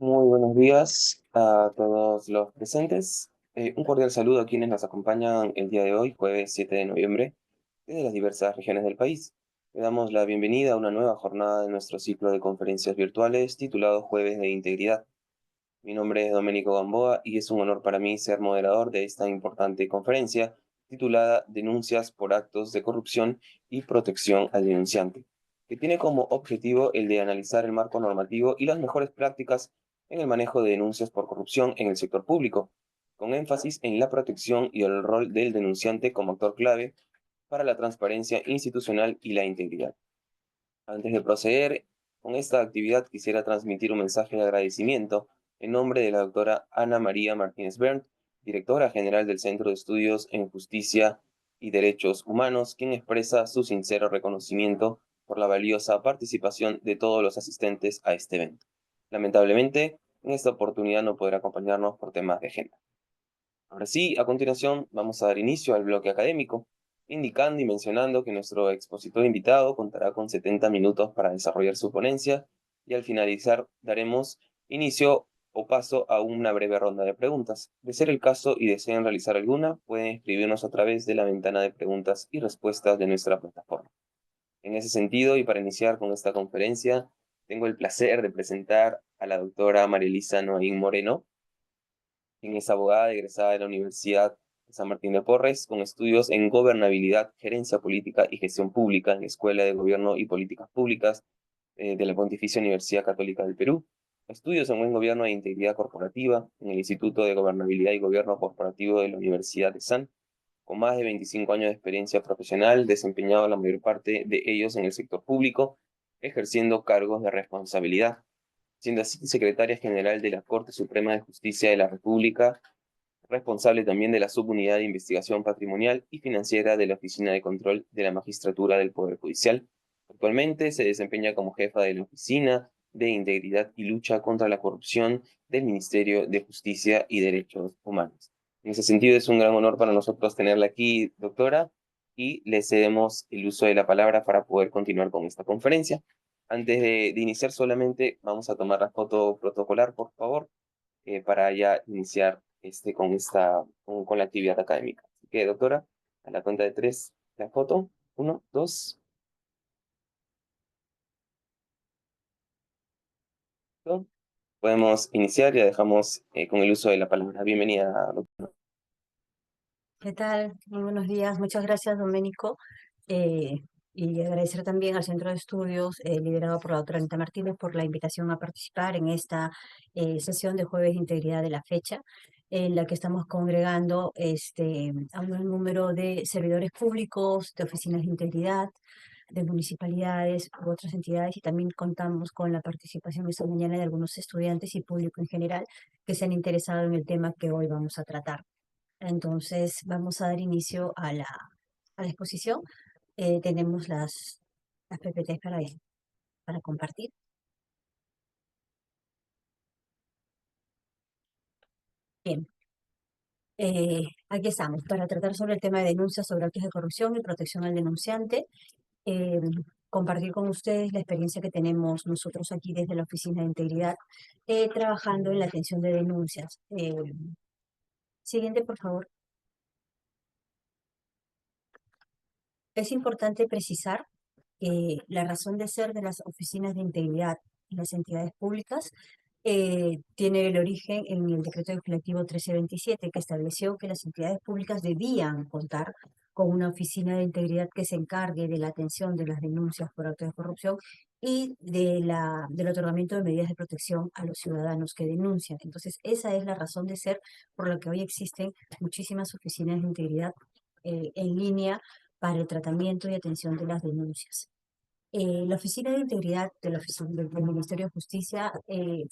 Muy buenos días a todos los presentes. Un cordial saludo a quienes nos acompañan el día de hoy, jueves 7 de noviembre, desde las diversas regiones del país. Le damos la bienvenida a una nueva jornada de nuestro ciclo de conferencias virtuales titulado Jueves de Integridad. Mi nombre es Domenico Gamboa y es un honor para mí ser moderador de esta importante conferencia titulada Denuncias por actos de corrupción y protección al denunciante, que tiene como objetivo el de analizar el marco normativo y las mejores prácticas en el manejo de denuncias por corrupción en el sector público, con énfasis en la protección y el rol del denunciante como actor clave para la transparencia institucional y la integridad. Antes de proceder con esta actividad, quisiera transmitir un mensaje de agradecimiento en nombre de la doctora Ana María Martínez Berndt, directora general del Centro de Estudios en Justicia y Derechos Humanos, quien expresa su sincero reconocimiento por la valiosa participación de todos los asistentes a este evento. Lamentablemente, en esta oportunidad no podrá acompañarnos por temas de agenda. Ahora sí, a continuación vamos a dar inicio al bloque académico, indicando y mencionando que nuestro expositor invitado contará con 70 minutos para desarrollar su ponencia y al finalizar daremos inicio o paso a una breve ronda de preguntas. De ser el caso y deseen realizar alguna, pueden escribirnos a través de la ventana de preguntas y respuestas de nuestra plataforma. En ese sentido, y para iniciar con esta conferencia, tengo el placer de presentar a la doctora Marielisa Noaín Moreno, quien es abogada egresada de la Universidad de San Martín de Porres, con estudios en gobernabilidad, gerencia política y gestión pública en la Escuela de Gobierno y Políticas Públicas de la Pontificia Universidad Católica del Perú, estudios en buen gobierno e integridad corporativa en el Instituto de Gobernabilidad y Gobierno Corporativo de la Universidad de San, con más de 25 años de experiencia profesional, desempeñado la mayor parte de ellos en el sector público, ejerciendo cargos de responsabilidad, siendo así secretaria general de la Corte Suprema de Justicia de la República, responsable también de la Subunidad de Investigación Patrimonial y Financiera de la Oficina de Control de la Magistratura del Poder Judicial. Actualmente se desempeña como jefa de la Oficina de Integridad y Lucha contra la Corrupción del Ministerio de Justicia y Derechos Humanos. En ese sentido, es un gran honor para nosotros tenerla aquí, doctora, y le cedemos el uso de la palabra para poder continuar con esta conferencia. Antes de iniciar, solamente vamos a tomar la foto protocolar, por favor, para ya iniciar con la actividad académica. Así que, doctora, a la cuenta de tres, la foto. Uno, dos, dos. Podemos iniciar, ya dejamos con el uso de la palabra. Bienvenida, doctora. ¿Qué tal? Muy buenos días. Muchas gracias, Doménico. Eh, y agradecer también al Centro de Estudios, liderado por la doctora Anita Martínez, por la invitación a participar en esta sesión de Jueves de Integridad de la fecha, en la que estamos congregando a un gran número de servidores públicos, de oficinas de integridad, de municipalidades u otras entidades, y también contamos con la participación esta mañana de algunos estudiantes y público en general que se han interesado en el tema que hoy vamos a tratar. Entonces, vamos a dar inicio a la exposición. Tenemos las PPTs para compartir. Bien, aquí estamos para tratar sobre el tema de denuncias sobre actos de corrupción y protección al denunciante. Eh, Compartir con ustedes la experiencia que tenemos nosotros aquí desde la Oficina de Integridad, trabajando en la atención de denuncias. Siguiente, por favor. Es importante precisar que la razón de ser de las oficinas de integridad en las entidades públicas tiene el origen en el decreto legislativo 1327, que estableció que las entidades públicas debían contar con una oficina de integridad que se encargue de la atención de las denuncias por actos de corrupción y del otorgamiento de medidas de protección a los ciudadanos que denuncian. Entonces, esa es la razón de ser por la que hoy existen muchísimas oficinas de integridad en línea para el tratamiento y atención de las denuncias. La Oficina de Integridad del Ministerio de Justicia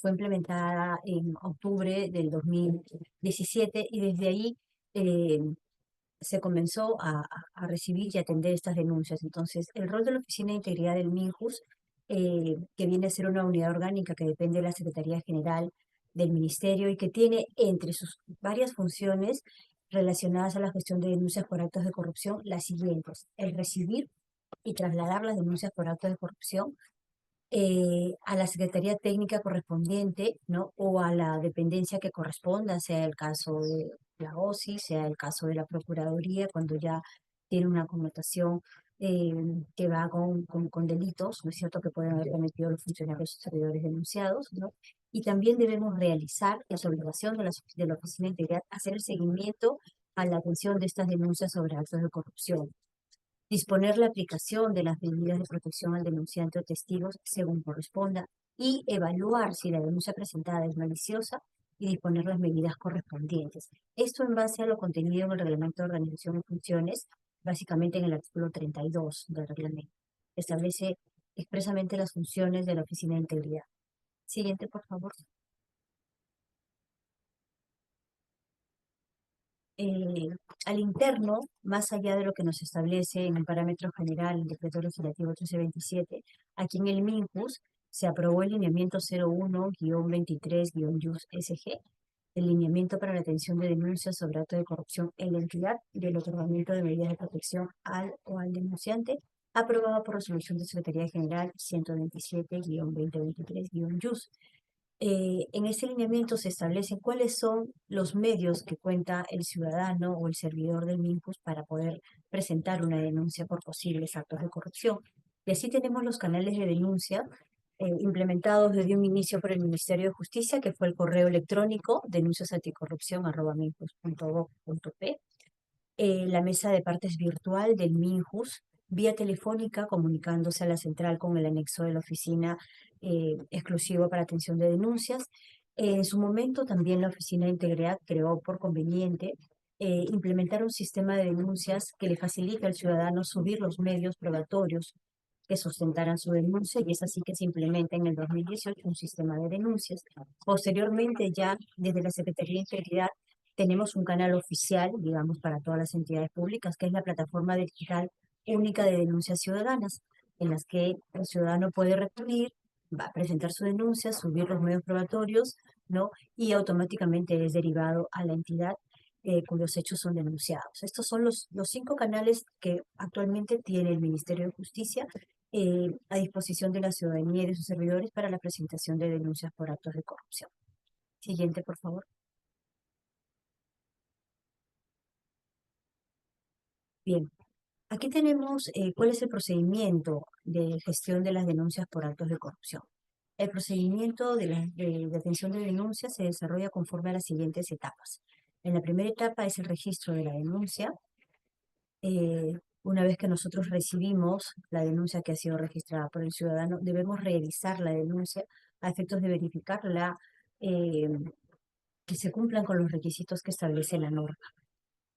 fue implementada en octubre del 2017, y desde ahí eh, se comenzó a recibir y atender estas denuncias. Entonces, el rol de la Oficina de Integridad del MINJUS, que viene a ser una unidad orgánica que depende de la Secretaría General del Ministerio y que tiene entre sus varias funciones relacionadas a la gestión de denuncias por actos de corrupción las siguientes: el recibir y trasladar las denuncias por actos de corrupción, a la Secretaría Técnica correspondiente, ¿no? O a la dependencia que corresponda, sea el caso de la OSI, sea el caso de la Procuraduría, cuando ya tiene una connotación eh, que va con delitos, ¿no es cierto?, que pueden haber cometido los funcionarios o servidores denunciados, ¿no? Y también debemos realizar, es obligación de la Oficina de Integridad, hacer el seguimiento a la atención de estas denuncias sobre actos de corrupción, disponer la aplicación de las medidas de protección al denunciante o testigos según corresponda y evaluar si la denuncia presentada es maliciosa y disponer las medidas correspondientes. Esto en base a lo contenido en el Reglamento de Organización y Funciones, básicamente en el artículo 32 del reglamento. Establece expresamente las funciones de la Oficina de Integridad. Siguiente, por favor. eh, al interno, más allá de lo que nos establece en el parámetro general, el decreto legislativo 1327, aquí en el MINJUS se aprobó el lineamiento 01-23-YUS-SG, el lineamiento para la atención de denuncias sobre actos de corrupción en la entidad y el otorgamiento de medidas de protección al o al denunciante, aprobado por resolución de Secretaría General 127-2023-YUS. En ese lineamiento se establecen cuáles son los medios que cuenta el ciudadano o el servidor del MINJUS para poder presentar una denuncia por posibles actos de corrupción. Y así tenemos los canales de denuncia implementados desde un inicio por el Ministerio de Justicia, que fue el correo electrónico denunciasanticorrupción@minjus.gov.p, la mesa de partes virtual del MINJUS, vía telefónica comunicándose a la central con el anexo de la oficina exclusivo para atención de denuncias. En su momento también la Oficina de Integridad creó por conveniente implementar un sistema de denuncias que le facilita al ciudadano subir los medios probatorios que sustentaran su denuncia, y es así que se implementa en el 2018 un sistema de denuncias. Posteriormente, ya desde la Secretaría de Integridad tenemos un canal oficial, digamos, para todas las entidades públicas, que es la plataforma digital única de denuncias ciudadanas, en las que el ciudadano puede recurrir, va a presentar su denuncia, subir los medios probatorios, ¿no? Y automáticamente es derivado a la entidad cuyos hechos son denunciados. Estos son los 5 canales que actualmente tiene el Ministerio de Justicia a disposición de la ciudadanía y de sus servidores para la presentación de denuncias por actos de corrupción. Siguiente, por favor. Bien, aquí tenemos cuál es el procedimiento de gestión de las denuncias por actos de corrupción. El procedimiento de atención de denuncias se desarrolla conforme a las siguientes etapas. En la primera etapa es el registro de la denuncia. Una vez que nosotros recibimos la denuncia que ha sido registrada por el ciudadano, debemos revisar la denuncia a efectos de verificar eh, que se cumplan con los requisitos que establece la norma.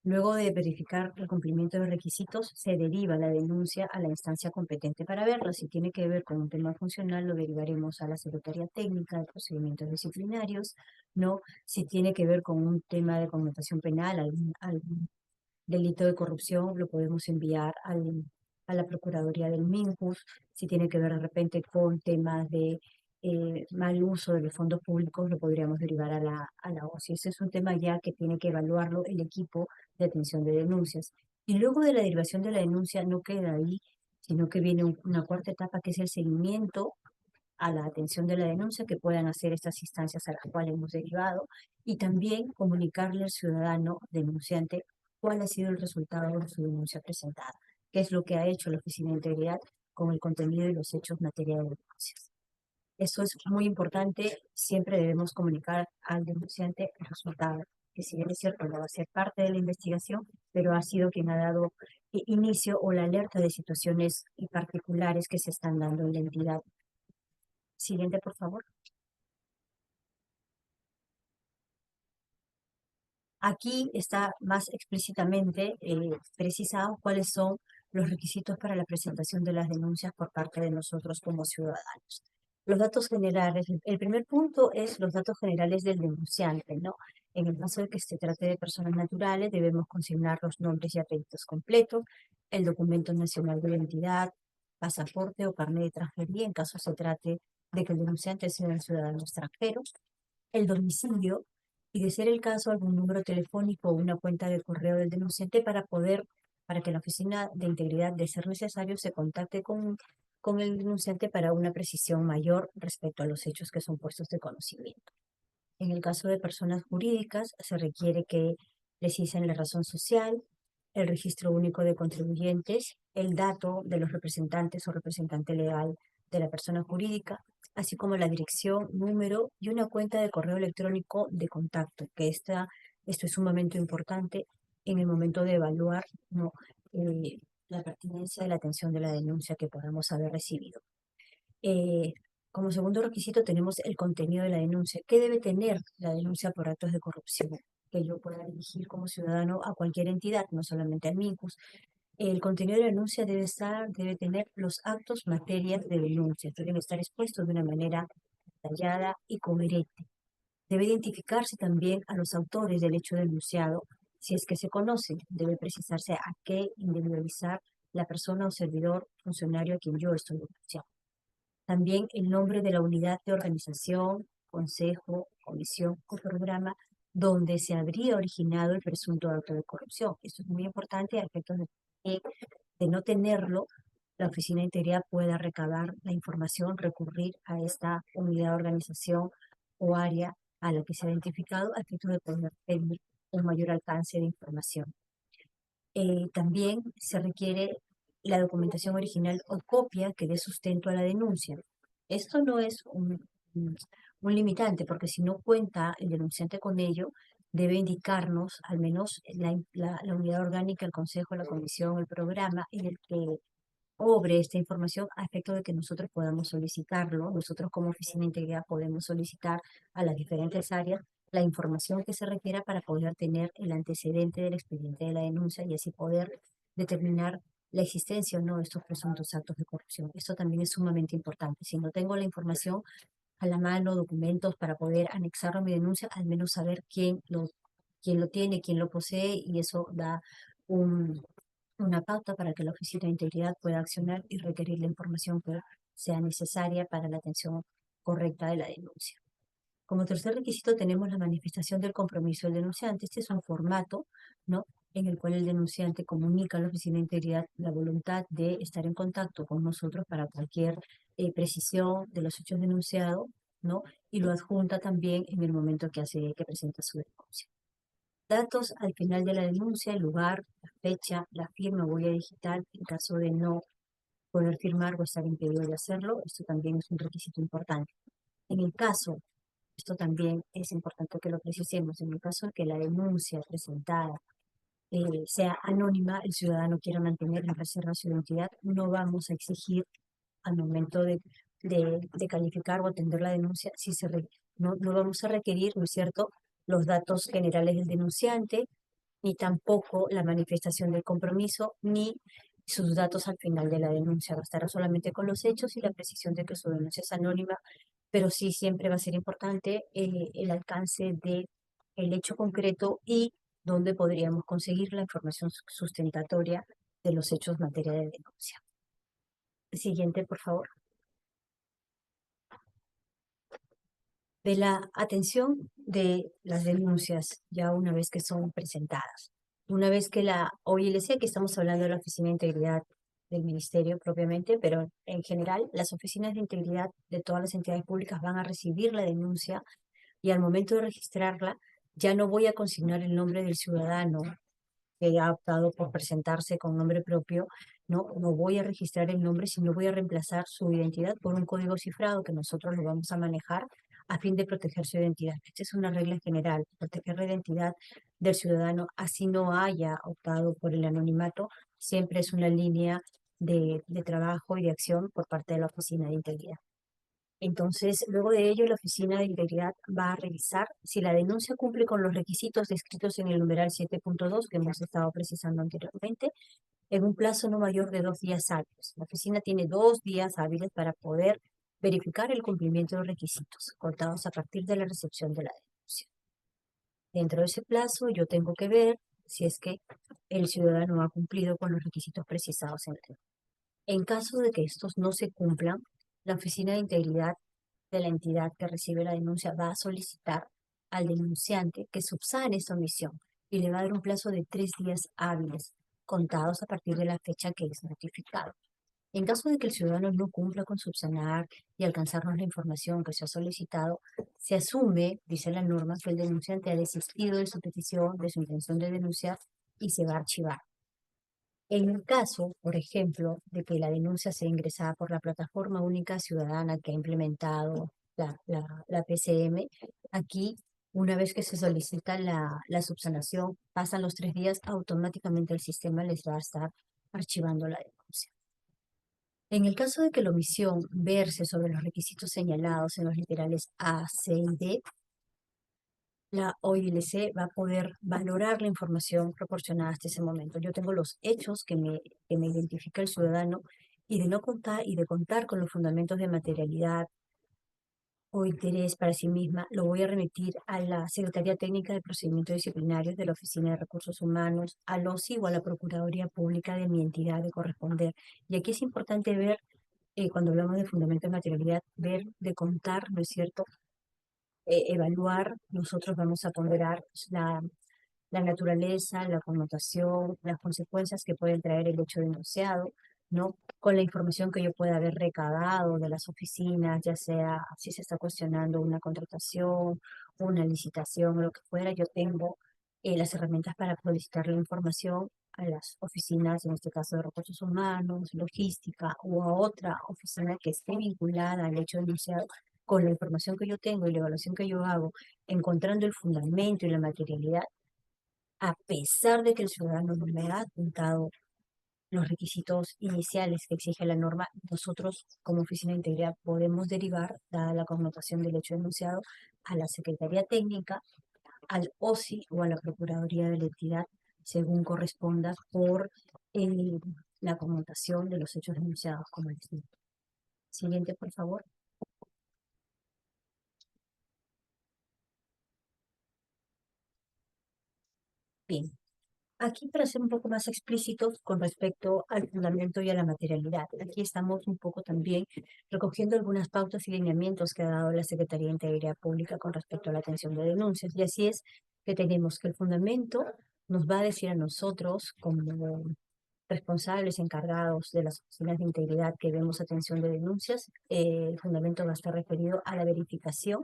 Luego de verificar el cumplimiento de los requisitos, se deriva la denuncia a la instancia competente para verlo. Si tiene que ver con un tema funcional, lo derivaremos a la Secretaría Técnica de Procedimientos Disciplinarios, ¿no? Si tiene que ver con un tema de connotación penal, algún delito de corrupción, lo podemos enviar a la Procuraduría del MINJUS. Si tiene que ver de repente con temas de mal uso de los fondos públicos, lo podríamos derivar a la OSI. Ese es un tema ya que tiene que evaluarlo el equipo de atención de denuncias. Y luego de la derivación de la denuncia no queda ahí, sino que viene una cuarta etapa, que es el seguimiento a la atención de la denuncia que puedan hacer estas instancias a las cuales hemos derivado, y también comunicarle al ciudadano denunciante cuál ha sido el resultado de su denuncia presentada, qué es lo que ha hecho la Oficina de Integridad con el contenido y los hechos materia de denuncias. Eso es muy importante, siempre debemos comunicar al denunciante el resultado, que si bien es cierto no va a ser parte de la investigación, pero ha sido quien ha dado inicio o la alerta de situaciones particulares que se están dando en la entidad. Siguiente, por favor. Aquí está más explícitamente precisado cuáles son los requisitos para la presentación de las denuncias por parte de nosotros como ciudadanos. Los datos generales, el primer punto es los datos generales del denunciante, ¿no? En el caso de que se trate de personas naturales, debemos consignar los nombres y apellidos completos, el documento nacional de identidad, pasaporte o carnet de extranjería, en caso se trate de que el denunciante sea un ciudadano extranjero, el domicilio, y de ser el caso algún número telefónico o una cuenta de correo del denunciante para que la Oficina de Integridad, de ser necesario, se contacte con el denunciante para una precisión mayor respecto a los hechos que son puestos de conocimiento. En el caso de personas jurídicas, se requiere que precisen la razón social, el registro único de contribuyentes, el dato de los representantes o representante legal de la persona jurídica, así como la dirección, número y una cuenta de correo electrónico de contacto, que esto es sumamente importante en el momento de evaluar, ¿no? eh, la pertinencia de la atención de la denuncia que podamos haber recibido. Eh, Como segundo requisito tenemos el contenido de la denuncia. ¿Qué debe tener la denuncia por actos de corrupción? Que yo pueda dirigir como ciudadano a cualquier entidad, no solamente al MINCUS. El contenido de la denuncia debe tener los actos, materias de denuncia. Deben estar expuestos de una manera detallada y coherente. Debe identificarse también a los autores del hecho denunciado, si es que se conocen. Debe precisarse a qué individualizar la persona o servidor funcionario a quien yo estoy denunciando. También el nombre de la unidad de organización, consejo, comisión o programa donde se habría originado el presunto acto de corrupción. Esto es muy importante a efectos de no tenerlo, la Oficina de Integridad pueda recabar la información, recurrir a esta unidad de organización o área a la que se ha identificado a efectos de poder pedir un mayor alcance de información. También se requiere la documentación original o copia que dé sustento a la denuncia. Esto no es un limitante, porque si no cuenta el denunciante con ello, debe indicarnos al menos la unidad orgánica, el consejo, la comisión, el programa en el que obre esta información a efecto de que nosotros podamos solicitarlo. Nosotros como Oficina de Integridad podemos solicitar a las diferentes áreas la información que se requiera para poder tener el antecedente del expediente de la denuncia y así poder determinar la existencia o no de estos presuntos actos de corrupción. Esto también es sumamente importante. Si no tengo la información a la mano, documentos para poder anexarlo a mi denuncia, al menos saber quién lo tiene, quién lo posee, y eso da un, una pauta para que la Oficina de Integridad pueda accionar y requerir la información que sea necesaria para la atención correcta de la denuncia. Como tercer requisito tenemos la manifestación del compromiso del denunciante. Este es un formato, ¿no?, en el cual el denunciante comunica a la Oficina de Integridad la voluntad de estar en contacto con nosotros para cualquier precisión de los hechos denunciados, ¿no? Y lo adjunta también en el momento que presenta su denuncia. Datos al final de la denuncia: el lugar, la fecha, la firma, huella digital, en caso de no poder firmar o estar impedido de hacerlo. Esto también es un requisito importante. En el caso, esto también es importante que lo precisemos, en el caso de que la denuncia presentada sea anónima, el ciudadano quiera mantener en reserva su identidad, no vamos a exigir al momento de calificar o atender la denuncia, no vamos a requerir, ¿no es cierto?, los datos generales del denunciante, ni tampoco la manifestación del compromiso, ni sus datos al final de la denuncia. Bastará solamente con los hechos y la precisión de que su denuncia es anónima, pero sí siempre va a ser importante el alcance de el hecho concreto y dónde podríamos conseguir la información sustentatoria de los hechos materia de denuncia. Siguiente, por favor. De la atención de las denuncias ya una vez que son presentadas. Una vez que hoy les decía que estamos hablando de la Oficina de Integridad del Ministerio propiamente, pero en general las oficinas de integridad de todas las entidades públicas van a recibir la denuncia y al momento de registrarla ya no voy a consignar el nombre del ciudadano que ha optado por presentarse con nombre propio, no voy a registrar el nombre, sino voy a reemplazar su identidad por un código cifrado que nosotros lo vamos a manejar a fin de proteger su identidad. Esta es una regla general: proteger la identidad del ciudadano, así no haya optado por el anonimato, siempre es una línea de trabajo y de acción por parte de la Oficina de Integridad. Entonces, luego de ello, la Oficina de Integridad va a revisar si la denuncia cumple con los requisitos descritos en el numeral 7.2 que hemos estado precisando anteriormente, en un plazo no mayor de 2 días hábiles. La oficina tiene 2 días hábiles para poder verificar el cumplimiento de los requisitos, contados a partir de la recepción de la denuncia. Dentro de ese plazo, yo tengo que ver si es que el ciudadano ha cumplido con los requisitos precisados en la denuncia. En caso de que estos no se cumplan, la Oficina de Integridad de la entidad que recibe la denuncia va a solicitar al denunciante que subsane esta omisión y le va a dar un plazo de 3 días hábiles, contados a partir de la fecha que es notificado. En caso de que el ciudadano no cumpla con subsanar y alcanzarnos la información que se ha solicitado, se asume, dice la norma, que el denunciante ha desistido de su petición, de su intención de denunciar y se va a archivar. En el caso, por ejemplo, de que la denuncia sea ingresada por la Plataforma Única Ciudadana que ha implementado la PCM, aquí, una vez que se solicita la subsanación, pasan los 3 días, automáticamente el sistema les va a estar archivando la denuncia. En el caso de que la omisión verse sobre los requisitos señalados en los literales A, C y D, la OILC va a poder valorar la información proporcionada hasta ese momento. Yo tengo los hechos que me identifica el ciudadano y de no contar y de contar con los fundamentos de materialidad o interés para sí misma, lo voy a remitir a la Secretaría Técnica de Procedimientos Disciplinarios de la Oficina de Recursos Humanos, al OSI o a la Procuraduría Pública de mi entidad de corresponder. Y aquí es importante ver, cuando hablamos de fundamento de materialidad, ver, de contar, ¿no es cierto? Evaluar, nosotros vamos a ponderar la naturaleza, la connotación, las consecuencias que puede traer el hecho denunciado, ¿no? Con la información que yo pueda haber recabado de las oficinas, ya sea si se está cuestionando una contratación, una licitación, o lo que fuera, yo tengo las herramientas para solicitar la información a las oficinas, en este caso de recursos humanos, logística, o a otra oficina que esté vinculada al hecho denunciado, con la información que yo tengo y la evaluación que yo hago, encontrando el fundamento y la materialidad, a pesar de que el ciudadano no me ha apuntado los requisitos iniciales que exige la norma, nosotros como Oficina de Integridad podemos derivar, dada la connotación del hecho denunciado, a la Secretaría Técnica, al OSI o a la Procuraduría de la entidad, según corresponda por eh, la connotación de los hechos denunciados como el siguiente. Siguiente, por favor. Bien. Aquí para ser un poco más explícitos con respecto al fundamento y a la materialidad. Aquí estamos un poco también recogiendo algunas pautas y lineamientos que ha dado la Secretaría de Integridad Pública con respecto a la atención de denuncias. Y así es que tenemos que el fundamento nos va a decir a nosotros como responsables encargados de las oficinas de integridad que vemos atención de denuncias, el fundamento va a estar referido a la verificación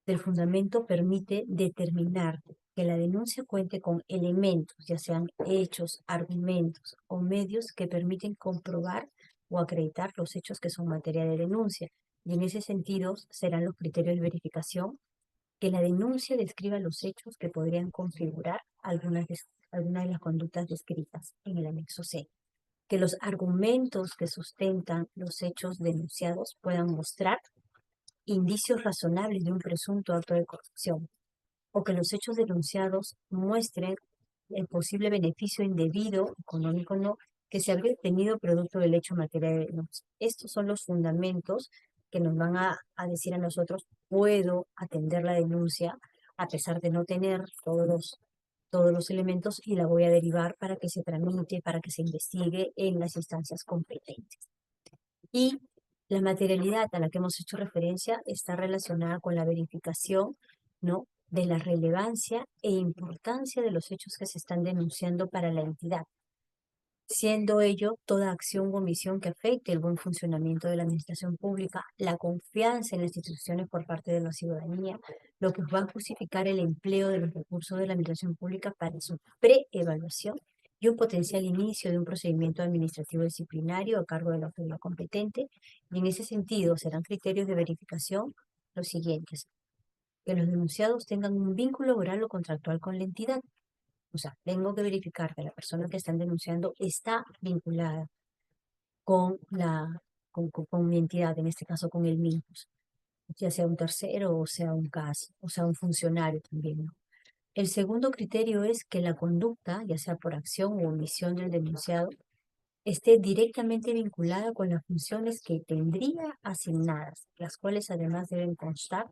del fundamento permite determinar que la denuncia cuente con elementos, ya sean hechos, argumentos o medios que permiten comprobar o acreditar los hechos que son materia de denuncia. Y en ese sentido serán los criterios de verificación que la denuncia describa los hechos que podrían configurar algunas de las conductas descritas en el anexo C, que los argumentos que sustentan los hechos denunciados puedan mostrar indicios razonables de un presunto acto de corrupción, o que los hechos denunciados muestren el posible beneficio indebido, económico no, que se habría obtenido producto del hecho en materia de denuncia. Estos son los fundamentos que nos van a decir a nosotros, puedo atender la denuncia a pesar de no tener todos los elementos y la voy a derivar para que se tramite, para que se investigue en las instancias competentes. Y la materialidad a la que hemos hecho referencia está relacionada con la verificación, ¿no?, de la relevancia e importancia de los hechos que se están denunciando para la entidad, siendo ello toda acción o omisión que afecte el buen funcionamiento de la administración pública, la confianza en las instituciones por parte de la ciudadanía, lo que va a justificar el empleo de los recursos de la administración pública para su preevaluación y un potencial inicio de un procedimiento administrativo disciplinario a cargo de la autoridad competente. Y en ese sentido serán criterios de verificación los siguientes: que los denunciados tengan un vínculo laboral o contractual con la entidad. O sea, tengo que verificar que la persona que están denunciando está vinculada con con mi entidad, en este caso con el MINCUS, ya sea un tercero o sea un CAS, o sea un funcionario también, ¿no? El segundo criterio es que la conducta, ya sea por acción o omisión del denunciado, esté directamente vinculada con las funciones que tendría asignadas, las cuales además deben constar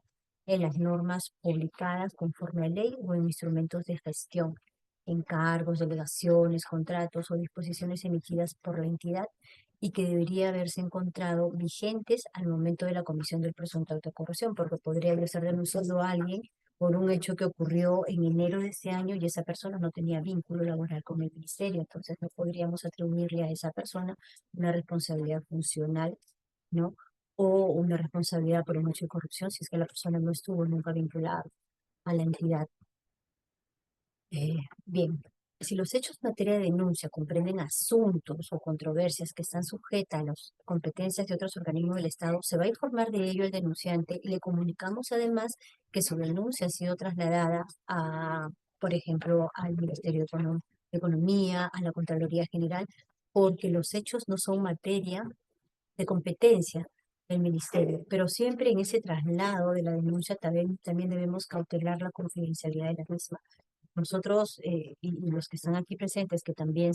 en las normas publicadas conforme a ley o en instrumentos de gestión, encargos, delegaciones, contratos o disposiciones emitidas por la entidad y que debería haberse encontrado vigentes al momento de la comisión del presunto acto de corrupción, porque podría yo estar denunciando a alguien por un hecho que ocurrió en enero de ese año y esa persona no tenía vínculo laboral con el ministerio, entonces no podríamos atribuirle a esa persona una responsabilidad funcional, ¿no? O una responsabilidad por un hecho de corrupción si es que la persona no estuvo nunca vinculada a la entidad. Bien, si los hechos en materia de denuncia comprenden asuntos o controversias que están sujetas a las competencias de otros organismos del Estado, se va a informar de ello al denunciante y le comunicamos además que su denuncia ha sido trasladada a, por ejemplo, al Ministerio de Economía, a la Contraloría General, porque los hechos no son materia de competencia del ministerio, pero siempre en ese traslado de la denuncia también debemos cautelar la confidencialidad de la misma. Nosotros y los que están aquí presentes, que también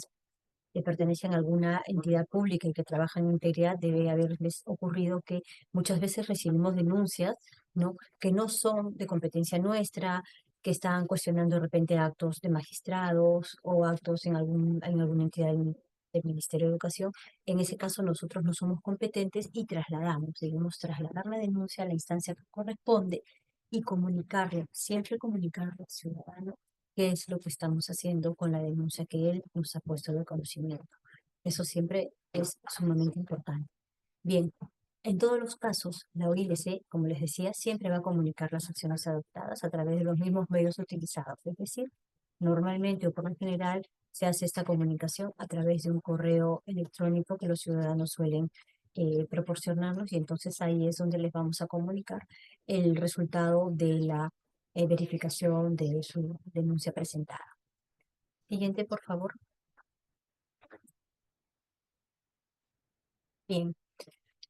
pertenecen a alguna entidad pública y que trabajan en integridad, debe haberles ocurrido que muchas veces recibimos denuncias, ¿no? Que no son de competencia nuestra, que están cuestionando de repente actos de magistrados o actos en alguna entidad del Ministerio de Educación. En ese caso nosotros no somos competentes y debemos trasladar la denuncia a la instancia que corresponde y comunicarle, siempre comunicarle al ciudadano qué es lo que estamos haciendo con la denuncia que él nos ha puesto de conocimiento. Eso siempre es sumamente importante. Bien, en todos los casos, la OILC, como les decía, siempre va a comunicar las acciones adoptadas a través de los mismos medios utilizados. Es decir, normalmente o por lo general se hace esta comunicación a través de un correo electrónico que los ciudadanos suelen proporcionarnos y entonces ahí es donde les vamos a comunicar el resultado de la verificación de su denuncia presentada. Siguiente, por favor. Bien.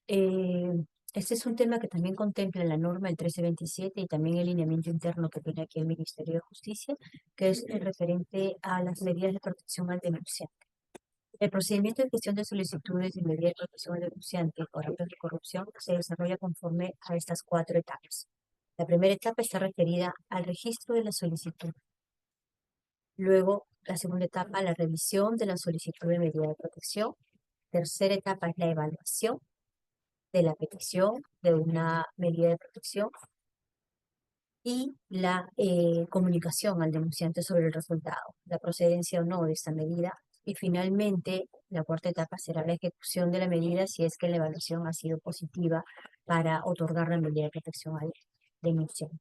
Eh, este es un tema que también contempla la norma el 1327 y también el lineamiento interno que tiene aquí el Ministerio de Justicia, que es el referente a las medidas de protección al denunciante. El procedimiento de gestión de solicitudes y medidas de protección al denunciante por actos de corrupción se desarrolla conforme a estas cuatro etapas. La primera etapa está referida al registro de la solicitud. Luego, la segunda etapa, la revisión de la solicitud de medida de protección. Tercera etapa es la evaluación de la petición de una medida de protección y la comunicación al denunciante sobre el resultado, la procedencia o no de esta medida. Y finalmente, la cuarta etapa será la ejecución de la medida si es que la evaluación ha sido positiva para otorgar la medida de protección al denunciante.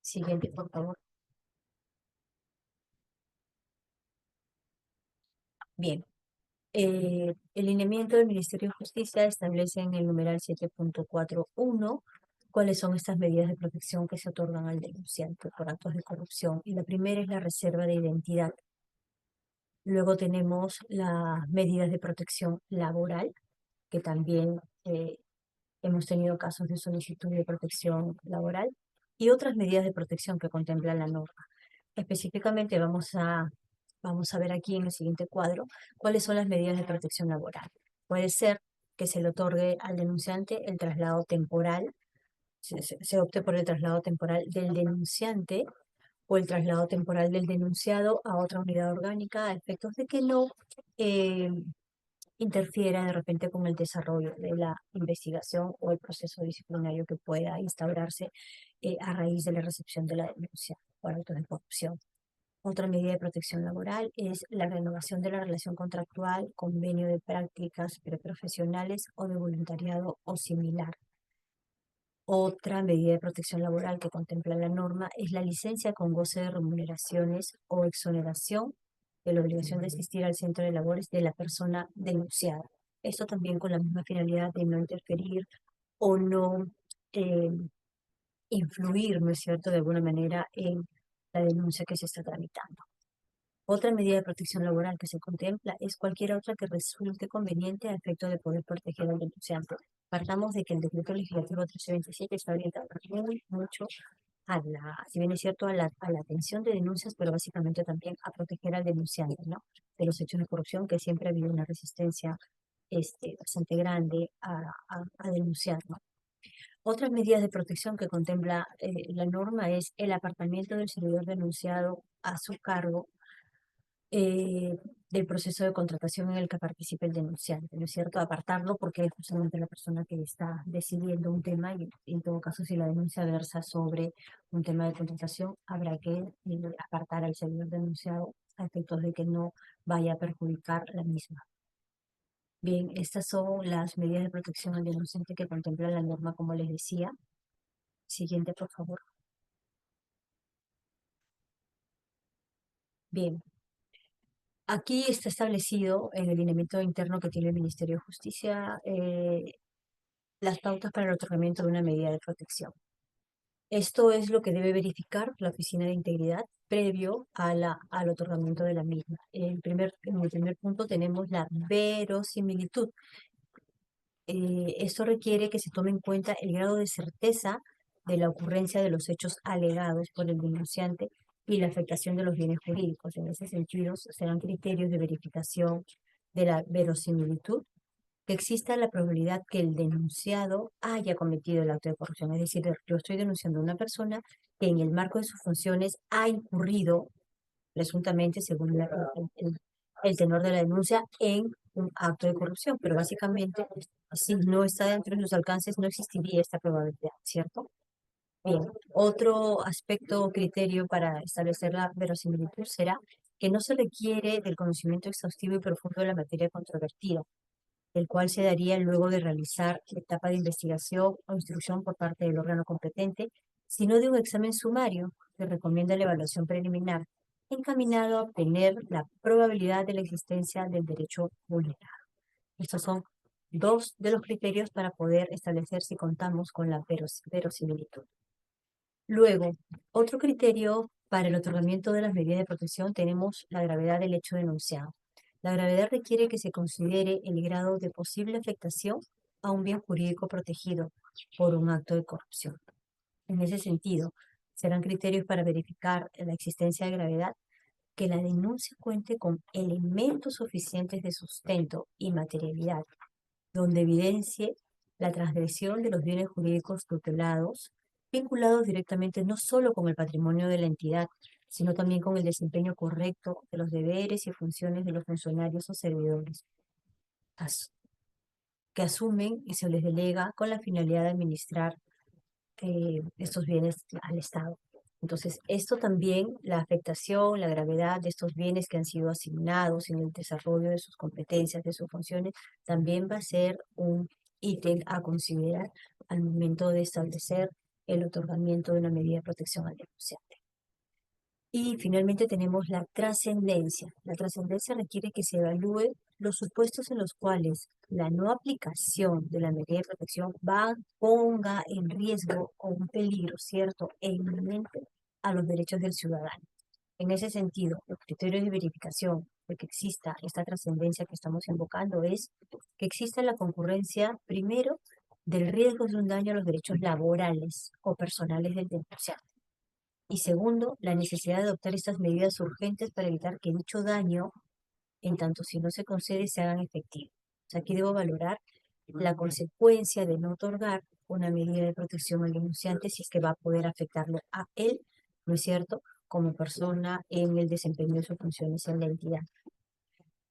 Siguiente, por favor. Bien. El lineamiento del Ministerio de Justicia establece en el numeral 7.41 cuáles son estas medidas de protección que se otorgan al denunciante por actos de corrupción. Y la primera es la reserva de identidad. Luego tenemos las medidas de protección laboral, que también hemos tenido casos de solicitud de protección laboral, y otras medidas de protección que contempla la norma. Específicamente vamos a ver aquí en el siguiente cuadro cuáles son las medidas de protección laboral. Puede ser que se le otorgue al denunciante el traslado temporal, se opte por el traslado temporal del denunciante o el traslado temporal del denunciado a otra unidad orgánica a efectos de que no eh, interfiera de repente con el desarrollo de la investigación o el proceso disciplinario que pueda instaurarse a raíz de la recepción de la denuncia por actos de corrupción. Otra medida de protección laboral es la renovación de la relación contractual, convenio de prácticas preprofesionales o de voluntariado o similar. Otra medida de protección laboral que contempla la norma es la licencia con goce de remuneraciones o exoneración de la obligación de asistir al centro de labores de la persona denunciada. Esto también con la misma finalidad de no interferir o no eh, influir, ¿no es cierto?, de alguna manera en la denuncia que se está tramitando. Otra medida de protección laboral que se contempla es cualquier otra que resulte conveniente a efecto de poder proteger al denunciante. Partamos de que el decreto legislativo 1327 está orientado mucho a si bien es cierto, a la atención de denuncias, pero básicamente también a proteger al denunciante, ¿no? De los hechos de corrupción, que siempre ha habido una resistencia bastante grande a denunciar, ¿no? Otras medidas de protección que contempla la norma es el apartamiento del servidor denunciado a su cargo del proceso de contratación en el que participe el denunciante, ¿no es cierto? Apartarlo porque es justamente la persona que está decidiendo un tema y en todo caso si la denuncia versa sobre un tema de contratación, habrá que apartar al servidor denunciado a efectos de que no vaya a perjudicar la misma. Bien, estas son las medidas de protección al denunciante que contempla la norma, como les decía. Siguiente, por favor. Bien, aquí está establecido en el lineamiento interno que tiene el Ministerio de Justicia las pautas para el otorgamiento de una medida de protección. Esto es lo que debe verificar la Oficina de Integridad previo al otorgamiento de la misma. En el primer punto tenemos la verosimilitud. Esto requiere que se tome en cuenta el grado de certeza de la ocurrencia de los hechos alegados por el denunciante y la afectación de los bienes jurídicos. En ese sentido, serán criterios de verificación de la verosimilitud que exista la probabilidad que el denunciado haya cometido el acto de corrupción. Es decir, yo estoy denunciando a una persona que en el marco de sus funciones ha incurrido, presuntamente, según el tenor de la denuncia, en un acto de corrupción. Pero básicamente, si no está dentro de sus alcances, no existiría esta probabilidad, ¿cierto? Bien, otro aspecto o criterio para establecer la verosimilitud será que no se requiere del conocimiento exhaustivo y profundo de la materia controvertida, el cual se daría luego de realizar la etapa de investigación o instrucción por parte del órgano competente, sino de un examen sumario que recomienda la evaluación preliminar, encaminado a obtener la probabilidad de la existencia del derecho vulnerado. Estos son dos de los criterios para poder establecer si contamos con la verosimilitud. Luego, otro criterio para el otorgamiento de las medidas de protección tenemos la gravedad del hecho denunciado. La gravedad requiere que se considere el grado de posible afectación a un bien jurídico protegido por un acto de corrupción. En ese sentido, serán criterios para verificar la existencia de gravedad que la denuncia cuente con elementos suficientes de sustento y materialidad, donde evidencie la transgresión de los bienes jurídicos tutelados, vinculados directamente no solo con el patrimonio de la entidad, sino también con el desempeño correcto de los deberes y funciones de los funcionarios o servidores que asumen y se les delega con la finalidad de administrar estos bienes al Estado. Entonces, esto también, la afectación, la gravedad de estos bienes que han sido asignados en el desarrollo de sus competencias, de sus funciones, también va a ser un ítem a considerar al momento de establecer el otorgamiento de una medida de protección al denunciante. Y finalmente tenemos la trascendencia. La trascendencia requiere que se evalúe los supuestos en los cuales la no aplicación de la medida de protección ponga en riesgo o un peligro cierto e inminente a los derechos del ciudadano. En ese sentido, los criterios de verificación de que exista esta trascendencia que estamos invocando es que exista la concurrencia, primero, del riesgo de un daño a los derechos laborales o personales del denunciante. Y segundo, la necesidad de adoptar estas medidas urgentes para evitar que dicho daño, en tanto si no se concede, se hagan efectivos. O sea, aquí debo valorar la consecuencia de no otorgar una medida de protección al denunciante si es que va a poder afectarlo a él, ¿no es cierto?, como persona en el desempeño de sus funciones en la entidad.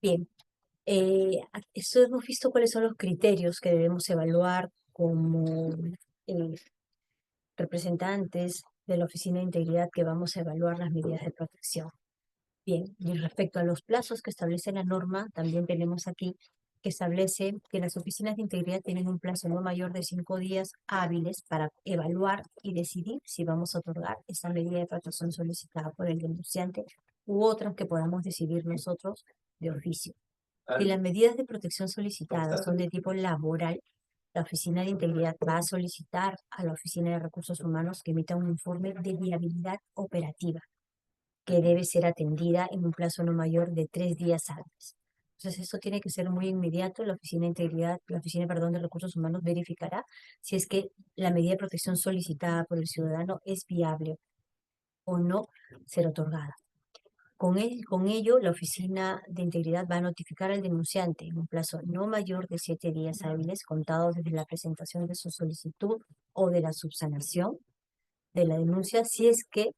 Bien, eso hemos visto cuáles son los criterios que debemos evaluar como eh, representantes de la Oficina de Integridad que vamos a evaluar las medidas de protección. Bien, y respecto a los plazos que establece la norma, también tenemos aquí que establece que las oficinas de integridad tienen un plazo no mayor de 5 días hábiles para evaluar y decidir si vamos a otorgar esa medida de protección solicitada por el denunciante u otras que podamos decidir nosotros de oficio. Si las medidas de protección solicitadas son de tipo laboral, la Oficina de Integridad va a solicitar a la Oficina de Recursos Humanos que emita un informe de viabilidad operativa que debe ser atendida en un plazo no mayor de 3 días hábiles. Entonces, esto tiene que ser muy inmediato. La Oficina de Integridad, la Oficina, perdón, de Recursos Humanos verificará si es que la medida de protección solicitada por el ciudadano es viable o no ser otorgada. Con ello, la Oficina de Integridad va a notificar al denunciante en un plazo no mayor de 7 días hábiles contados desde la presentación de su solicitud o de la subsanación de la denuncia si es que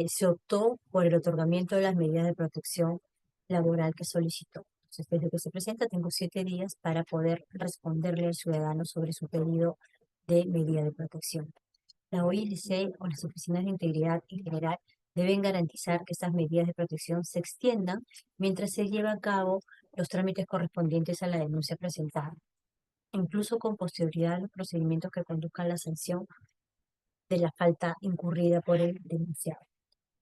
se optó por el otorgamiento de las medidas de protección laboral que solicitó. Entonces, desde que se presenta, tengo 7 días para poder responderle al ciudadano sobre su pedido de medida de protección. La OILC o las oficinas de integridad en general deben garantizar que estas medidas de protección se extiendan mientras se lleva a cabo los trámites correspondientes a la denuncia presentada, incluso con posterioridad a los procedimientos que conduzcan a la sanción de la falta incurrida por el denunciado.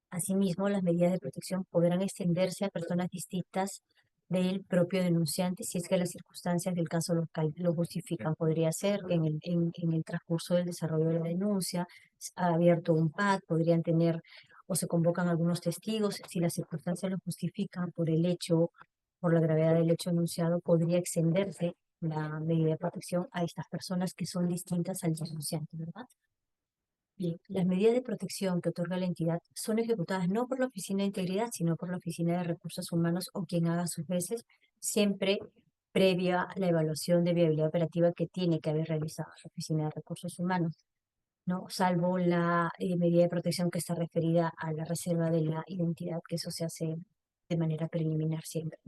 Asimismo, las medidas de protección podrán extenderse a personas distintas del propio denunciante si es que las circunstancias del caso lo justifican. Podría ser que en el transcurso del desarrollo de la denuncia se ha abierto un PAC, podrían tener o se convocan algunos testigos. Si las circunstancias lo justifican por el hecho, por la gravedad del hecho denunciado, podría extenderse la medida de protección a estas personas que son distintas al denunciante, ¿verdad? Bien, las medidas de protección que otorga la entidad son ejecutadas no por la Oficina de Integridad, sino por la Oficina de Recursos Humanos o quien haga sus veces, siempre previa a la evaluación de viabilidad operativa que tiene que haber realizado la Oficina de Recursos Humanos, ¿no? Salvo la medida de protección que está referida a la reserva de la identidad, que eso se hace de manera preliminar siempre.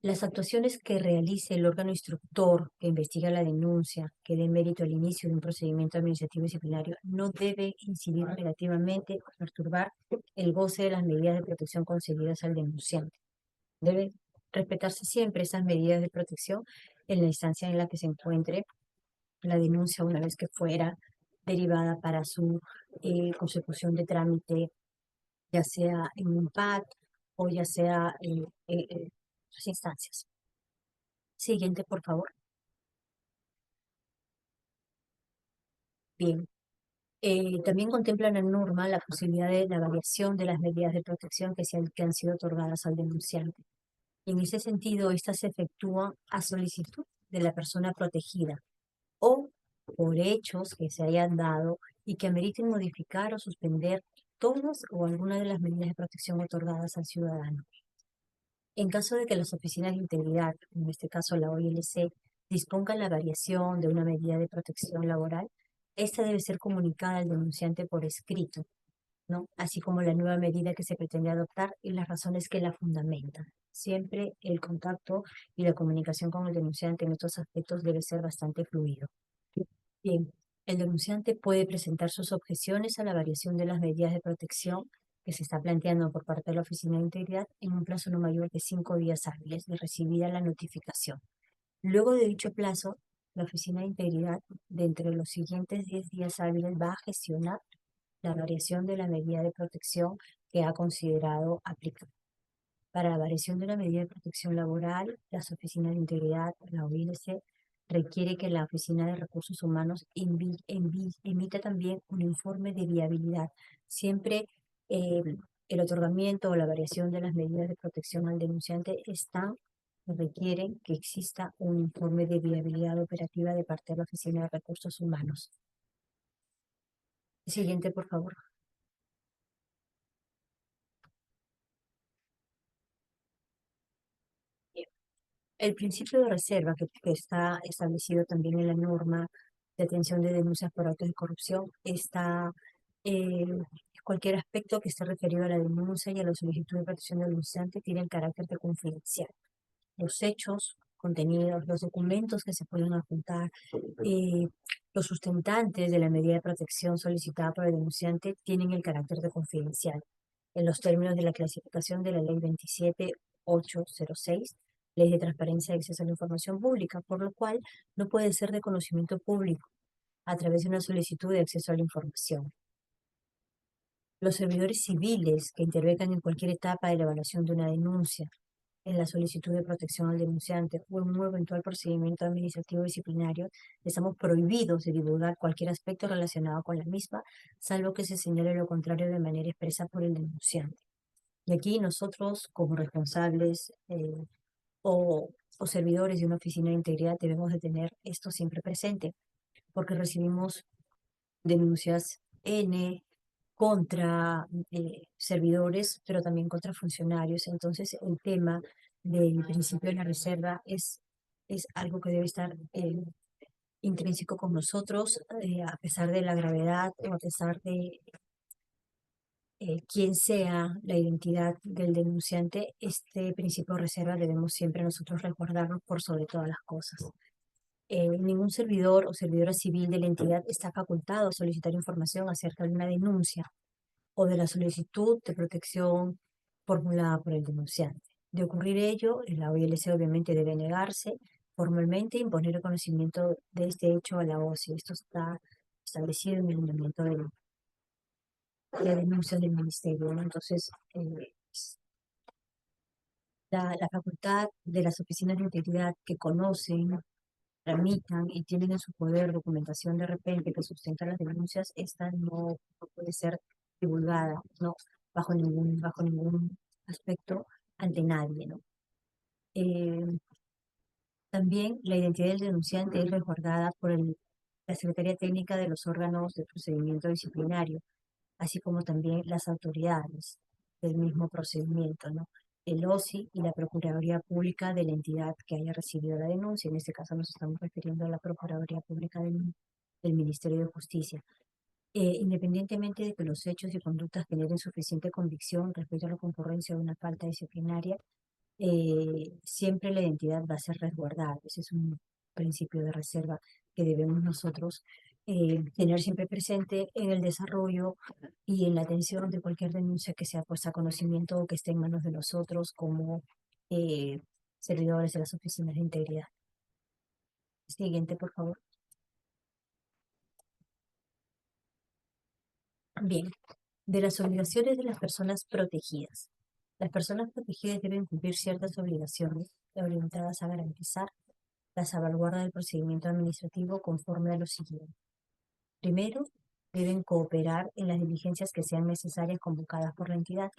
Las actuaciones que realice el órgano instructor que investiga la denuncia, que dé mérito al inicio de un procedimiento administrativo disciplinario, no debe incidir negativamente o perturbar el goce de las medidas de protección concedidas al denunciante. Debe respetarse siempre esas medidas de protección en la instancia en la que se encuentre la denuncia una vez que fuera derivada para su consecución de trámite, ya sea en un PAC o ya sea en otras instancias. Siguiente, por favor. Bien. También contempla la norma la posibilidad de la variación de las medidas de protección que han sido otorgadas al denunciante. En ese sentido, estas se efectúan a solicitud de la persona protegida o por hechos que se hayan dado y que ameriten modificar o suspender todas o algunas de las medidas de protección otorgadas al ciudadano. En caso de que las oficinas de integridad, en este caso la OILC, dispongan la variación de una medida de protección laboral, esta debe ser comunicada al denunciante por escrito, ¿no? Así como la nueva medida que se pretende adoptar y las razones que la fundamentan. Siempre el contacto y la comunicación con el denunciante en estos aspectos debe ser bastante fluido. Bien, el denunciante puede presentar sus objeciones a la variación de las medidas de protección que se está planteando por parte de la Oficina de Integridad en un plazo no mayor de 5 días hábiles de recibida la notificación. Luego de dicho plazo, la Oficina de Integridad, de entre los siguientes 10 días hábiles, va a gestionar la variación de la medida de protección que ha considerado aplicable. Para la variación de la medida de protección laboral, las oficinas de integridad, la OILC, requiere que la Oficina de Recursos Humanos emita también un informe de viabilidad. Siempre eh, el otorgamiento o la variación de las medidas de protección al denunciante requieren que exista un informe de viabilidad operativa de parte de la Oficina de Recursos Humanos. Siguiente, por favor. El principio de reserva que está establecido también en la norma de atención de denuncias por actos de corrupción está eh, cualquier aspecto que esté referido a la denuncia y a la solicitud de protección del denunciante tiene el carácter de confidencial. Los hechos, contenidos, los documentos que se pueden adjuntar, eh, los sustentantes de la medida de protección solicitada por el denunciante tienen el carácter de confidencial en los términos de la clasificación de la Ley 27806, Ley de Transparencia y Acceso a la Información Pública, por lo cual no puede ser de conocimiento público a través de una solicitud de acceso a la información. Los servidores civiles que intervengan en cualquier etapa de la evaluación de una denuncia, en la solicitud de protección al denunciante o en un eventual procedimiento administrativo disciplinario, estamos prohibidos de divulgar cualquier aspecto relacionado con la misma, salvo que se señale lo contrario de manera expresa por el denunciante. Y aquí nosotros, como responsables o, o servidores de una oficina de integridad, debemos de tener esto siempre presente, porque recibimos denuncias N contra servidores, pero también contra funcionarios. Entonces, el tema del principio de la reserva es algo que debe estar intrínseco con nosotros, a pesar de la gravedad o a pesar quien sea la identidad del denunciante, este principio de reserva debemos siempre nosotros resguardarlo por sobre todas las cosas. Ningún servidor o servidora civil de la entidad está facultado a solicitar información acerca de una denuncia o de la solicitud de protección formulada por el denunciante. De ocurrir ello, la OILC obviamente debe negarse formalmente e imponer el conocimiento de este hecho a la OSI. Esto está establecido en el lineamiento de denuncias del ministerio, ¿no? Entonces, la facultad de las oficinas de integridad que conocen, tramitan y tienen en su poder documentación de repente que sustenta las denuncias, esta no puede ser divulgada, ¿no? Bajo ningún aspecto ante nadie, ¿no? Eh, También la identidad del denunciante es resguardada por la Secretaría Técnica de los órganos de procedimiento disciplinario, así como también las autoridades del mismo procedimiento, ¿no? El OSI y la Procuraduría Pública de la entidad que haya recibido la denuncia. En este caso nos estamos refiriendo a la Procuraduría Pública del Ministerio de Justicia. Independientemente de que los hechos y conductas generen suficiente convicción respecto a la concurrencia de una falta disciplinaria, siempre la identidad va a ser resguardada. Ese es un principio de reserva que debemos nosotros tener siempre presente en el desarrollo y en la atención de cualquier denuncia que sea puesta a conocimiento o que esté en manos de nosotros como eh, servidores de las oficinas de integridad. Siguiente, por favor. Bien, de las obligaciones de las personas protegidas. Las personas protegidas deben cumplir ciertas obligaciones orientadas a garantizar la salvaguarda del procedimiento administrativo conforme a lo siguiente. Primero, deben cooperar en las diligencias que sean necesarias convocadas por la entidad,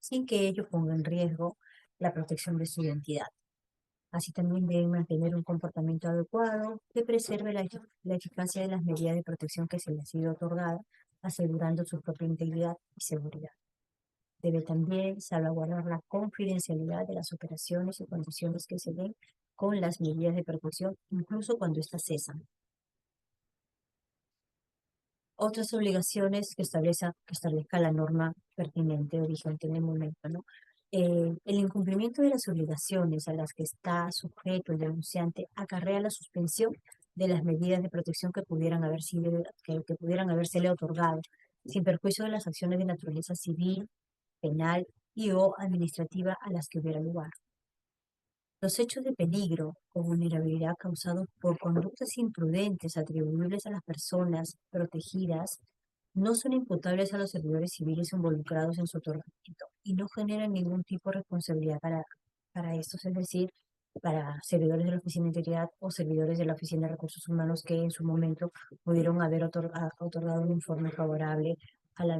sin que ello ponga en riesgo la protección de su identidad. Así también deben mantener un comportamiento adecuado que preserve la eficacia de las medidas de protección que se les ha sido otorgada, asegurando su propia integridad y seguridad. Debe también salvaguardar la confidencialidad de las operaciones y condiciones que se den con las medidas de protección, incluso cuando éstas cesan. Otras obligaciones que establezca la norma pertinente o vigente en el momento, ¿no? El incumplimiento de las obligaciones a las que está sujeto el denunciante acarrea la suspensión de las medidas de protección que pudieran habérsele otorgado, sin perjuicio de las acciones de naturaleza civil, penal y o administrativa a las que hubiera lugar. Los hechos de peligro o vulnerabilidad causados por conductas imprudentes atribuibles a las personas protegidas no son imputables a los servidores civiles involucrados en su otorgamiento y no generan ningún tipo de responsabilidad para estos, es decir, para servidores de la Oficina de Integridad o servidores de la Oficina de Recursos Humanos que en su momento pudieron haber otorgado un informe favorable a la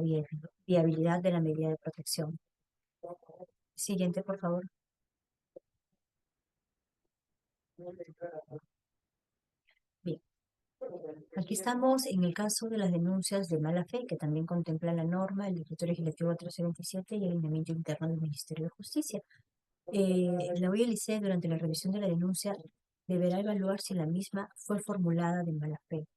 viabilidad de la medida de protección. Siguiente, por favor. Bien. Aquí estamos en el caso de las denuncias de mala fe, que también contempla la norma, el decreto legislativo 1327 y el lineamiento interno del Ministerio de Justicia. La OILC, durante la revisión de la denuncia, deberá evaluar si la misma fue formulada de mala fe.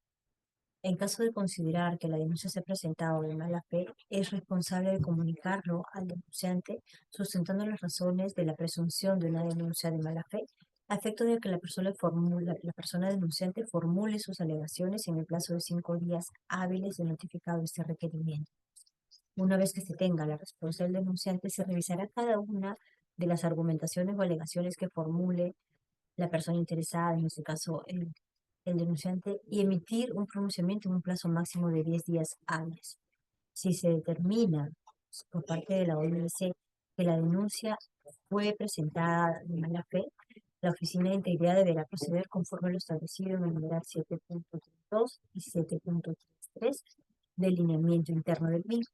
En caso de considerar que la denuncia se ha presentado de mala fe, es responsable de comunicarlo al denunciante, sustentando las razones de la presunción de una denuncia de mala fe, a efecto de que la persona denunciante formule sus alegaciones en el plazo de 5 días hábiles de notificado este requerimiento. Una vez que se tenga la respuesta del denunciante, se revisará cada una de las argumentaciones o alegaciones que formule la persona interesada, en este caso el denunciante, y emitir un pronunciamiento en un plazo máximo de 10 días hábiles. Si se determina por parte de la OIC que la denuncia fue presentada de mala fe, la Oficina de Integridad deberá proceder conforme a lo establecido en el numeral 7.32 y 7.33 del lineamiento interno del mismo,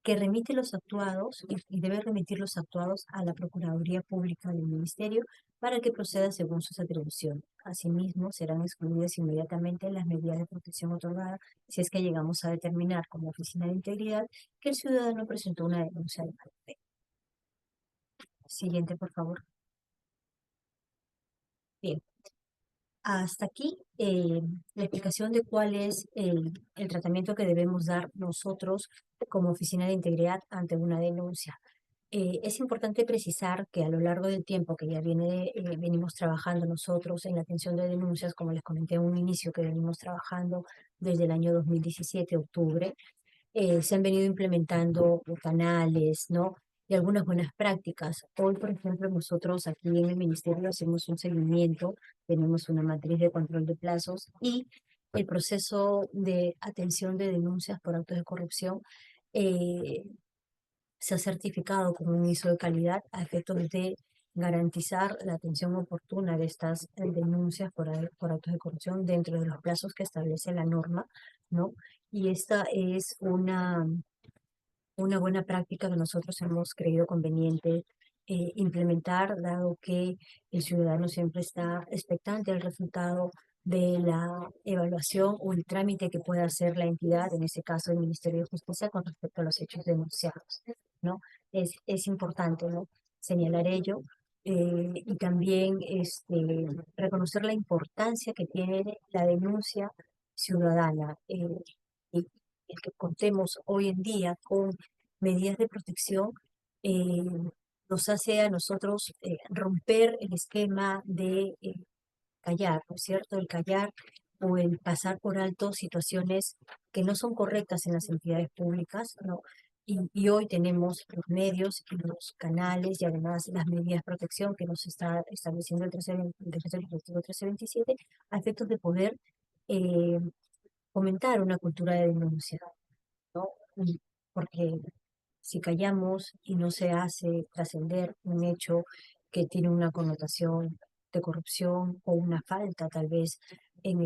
que remite los actuados y debe remitir los actuados a la Procuraduría Pública del Ministerio para que proceda según sus atribuciones. Asimismo, serán excluidas inmediatamente las medidas de protección otorgadas si es que llegamos a determinar como Oficina de Integridad que el ciudadano presentó una denuncia de mala fe. Siguiente, por favor. Bien. Hasta aquí la explicación de cuál es el tratamiento que debemos dar nosotros como Oficina de Integridad ante una denuncia. Es importante precisar que a lo largo del tiempo que ya venimos trabajando nosotros en la atención de denuncias, como les comenté en un inicio, que venimos trabajando desde el año 2017, octubre, se han venido implementando canales, ¿no? Y algunas buenas prácticas. Hoy, por ejemplo, nosotros aquí en el Ministerio hacemos un seguimiento, tenemos una matriz de control de plazos y el proceso de atención de denuncias por actos de corrupción eh, se ha certificado como un ISO de calidad a efectos de garantizar la atención oportuna de estas denuncias por actos de corrupción dentro de los plazos que establece la norma, ¿no? Y esta es una buena práctica que nosotros hemos creído conveniente implementar, dado que el ciudadano siempre está expectante al resultado de la evaluación o el trámite que pueda hacer la entidad, en este caso el Ministerio de Justicia, con respecto a los hechos denunciados, ¿no? Es importante, ¿no? Señalar ello y también reconocer la importancia que tiene la denuncia ciudadana. Y el que contemos hoy en día con medidas de protección eh, nos hace a nosotros romper el esquema de callar, ¿no es cierto? El callar o el pasar por alto situaciones que no son correctas en las entidades públicas, ¿no? Y hoy tenemos los medios y los canales y además las medidas de protección que nos está estableciendo el decreto legislativo 1327 a efectos de poder eh, fomentar una cultura de denuncia, ¿no? Porque si callamos y no se hace trascender un hecho que tiene una connotación de corrupción o una falta tal vez en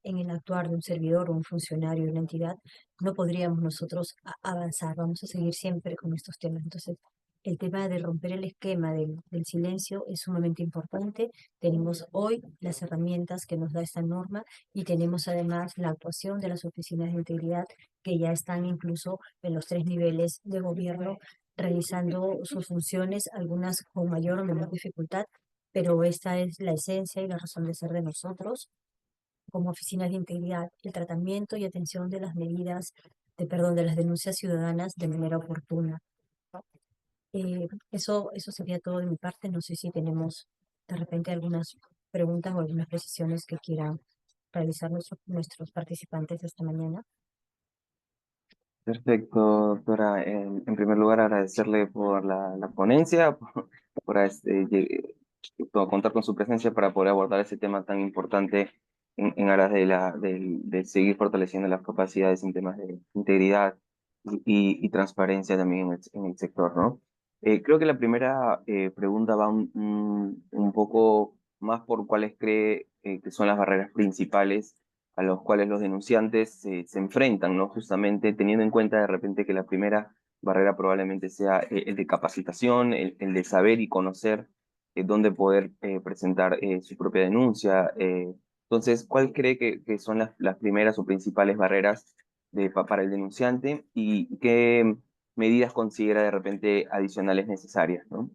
el actuar de un servidor o un funcionario de una entidad, no podríamos nosotros avanzar. Vamos a seguir siempre con estos temas. Entonces, el tema de romper el esquema del silencio es sumamente importante. Tenemos hoy las herramientas que nos da esta norma y tenemos además la actuación de las oficinas de integridad que ya están incluso en los tres niveles de gobierno realizando sus funciones, algunas con mayor o menor dificultad, pero esta es la esencia y la razón de ser de nosotros como oficinas de integridad, el tratamiento y atención de las medidas de las denuncias ciudadanas de manera oportuna. Eso sería todo de mi parte. No sé si tenemos de repente algunas preguntas o algunas precisiones que quieran realizar nuestros participantes esta mañana. Perfecto, doctora. En primer lugar, agradecerle por la ponencia, por contar con su presencia para poder abordar ese tema tan importante en aras de seguir fortaleciendo las capacidades en temas de integridad y transparencia también en el sector, ¿no? Creo que la primera pregunta va un poco más por cuáles cree que son las barreras principales a los cuales los denunciantes se enfrentan, ¿no? Justamente teniendo en cuenta de repente que la primera barrera probablemente sea el de capacitación, el de saber y conocer dónde poder presentar su propia denuncia. Entonces, ¿cuál cree que son las primeras o principales barreras para el denunciante y qué medidas considera de repente adicionales necesarias, ¿no?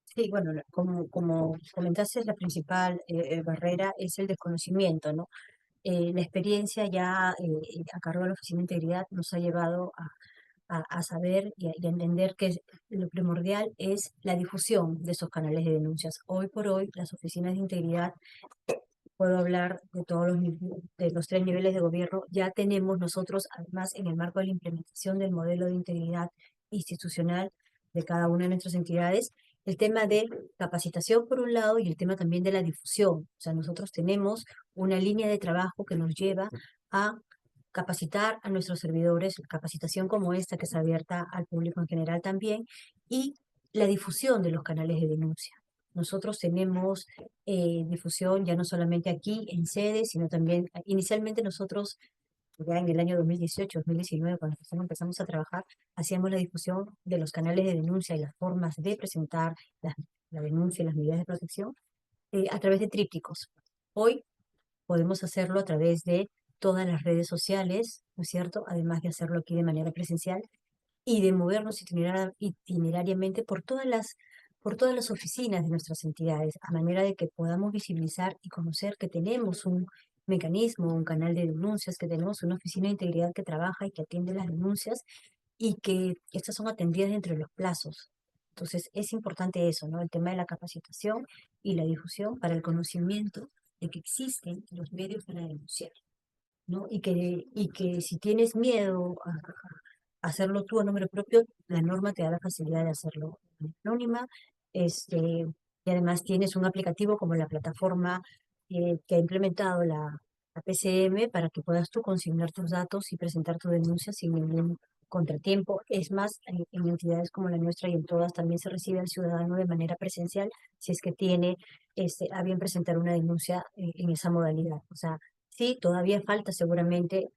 Sí, bueno, como comentaste, la principal barrera es el desconocimiento, ¿no? La experiencia ya a cargo de la Oficina de Integridad nos ha llevado a saber y a entender que lo primordial es la difusión de esos canales de denuncias. Hoy por hoy, las oficinas de integridad, puedo hablar de todos de los tres niveles de gobierno, ya tenemos nosotros, además, en el marco de la implementación del modelo de integridad institucional de cada una de nuestras entidades, el tema de capacitación por un lado y el tema también de la difusión. O sea, nosotros tenemos una línea de trabajo que nos lleva a capacitar a nuestros servidores, capacitación como esta que es abierta al público en general también, y la difusión de los canales de denuncia. Nosotros tenemos difusión ya no solamente aquí en sede, sino también, inicialmente nosotros, ya en el año 2018, 2019, cuando empezamos a trabajar, hacíamos la difusión de los canales de denuncia y las formas de presentar la denuncia y las medidas de protección a través de trípticos. Hoy podemos hacerlo a través de todas las redes sociales, ¿no es cierto? Además de hacerlo aquí de manera presencial y de movernos itinerariamente por todas las oficinas de nuestras entidades, a manera de que podamos visibilizar y conocer que tenemos un mecanismo, un canal de denuncias, que tenemos una oficina de integridad que trabaja y que atiende las denuncias y que estas son atendidas dentro de los plazos. Entonces, es importante eso, ¿no? El tema de la capacitación y la difusión para el conocimiento de que existen los medios para denunciar, ¿no? Y que si tienes miedo a hacerlo tú a nombre propio, la norma te da la facilidad de hacerlo de manera anónima, y además tienes un aplicativo como la plataforma que ha implementado la PCM para que puedas tú consignar tus datos y presentar tu denuncia sin ningún contratiempo. Es más, en entidades como la nuestra y en todas también se recibe al ciudadano de manera presencial si es que tiene a bien presentar una denuncia en esa modalidad. O sea, sí, todavía falta seguramente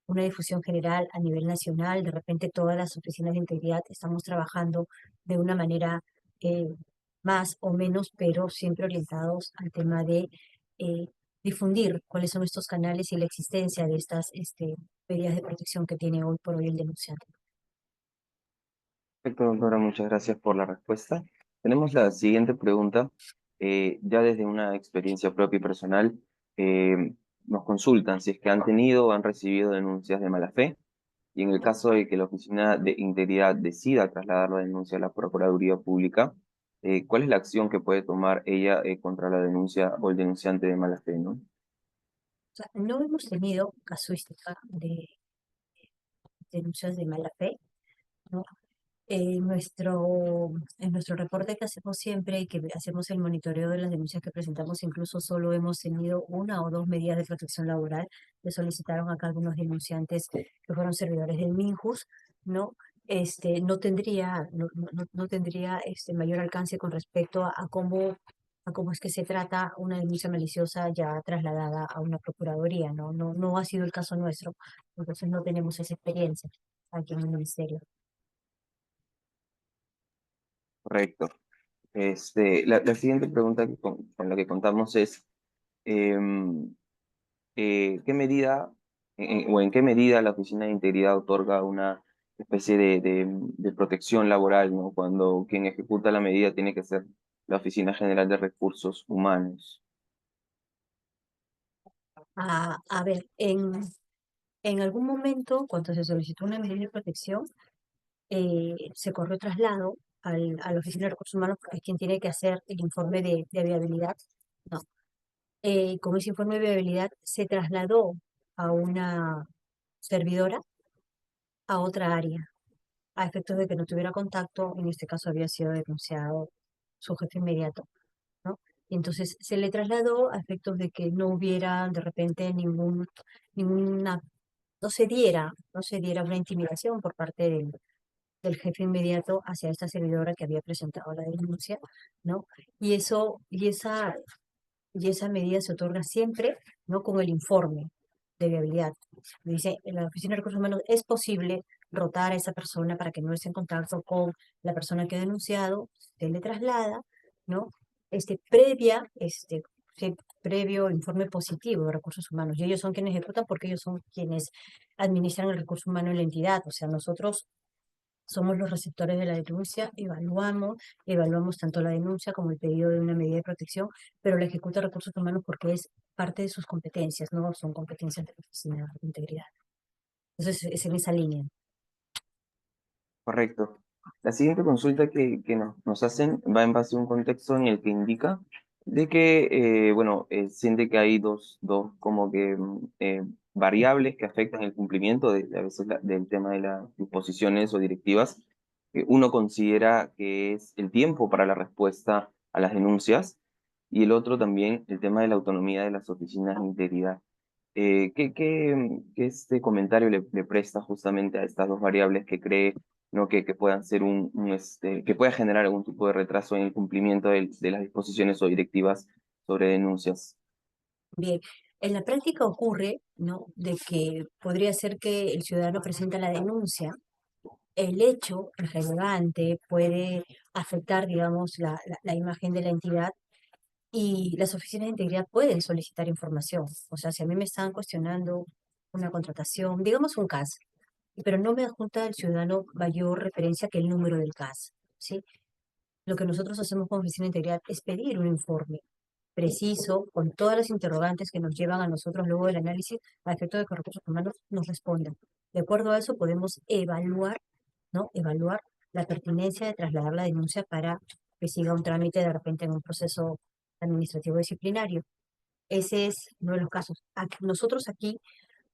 una difusión general a nivel nacional. De repente todas las oficinas de integridad estamos trabajando de una manera eh, más o menos, pero siempre orientados al tema de eh, difundir cuáles son estos canales y la existencia de estas medidas de protección que tiene hoy por hoy el denunciante. Perfecto, doctora, muchas gracias por la respuesta. Tenemos la siguiente pregunta. Ya desde una experiencia propia y personal, nos consultan si es que han tenido o han recibido denuncias de mala fe y en el caso de que la Oficina de Integridad decida trasladar la denuncia a la Procuraduría Pública, ¿cuál es la acción que puede tomar ella contra la denuncia o el denunciante de mala fe, ¿no? O sea, no hemos tenido casuística de denuncias de mala fe, ¿no? En nuestro reporte que hacemos siempre y que hacemos el monitoreo de las denuncias que presentamos, incluso solo hemos tenido una o dos medidas de protección laboral que solicitaron acá algunos denunciantes que fueron servidores del MINJUS, ¿no? No tendría mayor alcance con respecto a cómo es que se trata una denuncia maliciosa ya trasladada a una procuraduría, ¿no? No, no ha sido el caso nuestro, entonces no tenemos esa experiencia aquí en el ministerio. Correcto. La siguiente pregunta con la que contamos es, em, ¿qué medida o en qué medida la Oficina de Integridad otorga una especie de protección laboral, ¿no? Cuando quien ejecuta la medida tiene que ser la Oficina General de Recursos Humanos. A ver, en algún momento, cuando se solicitó una medida de protección, se corrió traslado a la Oficina de Recursos Humanos, porque es quien tiene que hacer el informe de viabilidad. No. Con ese informe de viabilidad se trasladó a una servidora a otra área, a efectos de que no tuviera contacto. En este caso había sido denunciado su jefe inmediato, ¿no? Y entonces se le trasladó a efectos de que no hubiera de repente ninguna, no se diera una intimidación por parte del jefe inmediato hacia esta servidora que había presentado la denuncia, ¿no? Y esa medida se otorga siempre, ¿no? Con el informe de viabilidad. Dice, en la Oficina de Recursos Humanos es posible rotar a esa persona para que no esté en contacto con la persona que ha denunciado, se le traslada, ¿no? Este, previa, este, sí, previo informe positivo de recursos humanos. Y ellos son quienes ejecutan porque ellos son quienes administran el recurso humano en la entidad. O sea, nosotros somos los receptores de la denuncia, evaluamos tanto la denuncia como el pedido de una medida de protección, pero la ejecuta recursos humanos porque es parte de sus competencias, no son competencias de la Oficina de Integridad. Entonces, es en esa línea. Correcto. La siguiente consulta que nos hacen va en base a un contexto en el que indica de que, bueno, siente que hay dos como que variables que afectan el cumplimiento a veces del tema de las disposiciones o directivas. Uno considera que es el tiempo para la respuesta a las denuncias y el otro también el tema de la autonomía de las oficinas de integridad. ¿Qué este comentario le presta justamente a estas dos variables que cree, ¿no? que puedan ser que pueda generar algún tipo de retraso en el cumplimiento de las disposiciones o directivas sobre denuncias? Bien, en la práctica ocurre, ¿no?, de que podría ser que el ciudadano presenta la denuncia, el hecho relevante puede afectar, digamos, la imagen de la entidad. Y las oficinas de integridad pueden solicitar información. O sea, si a mí me están cuestionando una contratación, digamos un CAS, pero no me adjunta el ciudadano mayor referencia que el número del CAS, ¿sí? lo que nosotros hacemos como Oficina de Integridad es pedir un informe preciso, con todas las interrogantes que nos llevan a nosotros luego del análisis, a efecto de que recursos humanos nos respondan. De acuerdo a eso, podemos evaluar, ¿no? Evaluar la pertinencia de trasladar la denuncia para que siga un trámite de repente en un proceso administrativo disciplinario. Ese es uno de los casos. Nosotros aquí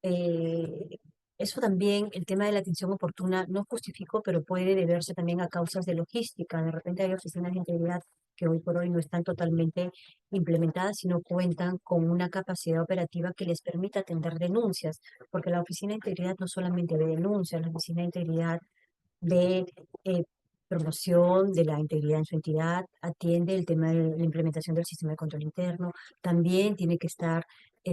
eh, eso también, el tema de la atención oportuna, no justifico, pero puede deberse también a causas de logística. De repente hay oficinas de integridad que hoy por hoy no están totalmente implementadas, sino cuentan con una capacidad operativa que les permita atender denuncias, porque la oficina de integridad no solamente ve denuncias, la oficina de integridad ve promoción de la integridad en su entidad, atiende el tema de la implementación del sistema de control interno, también tiene que estar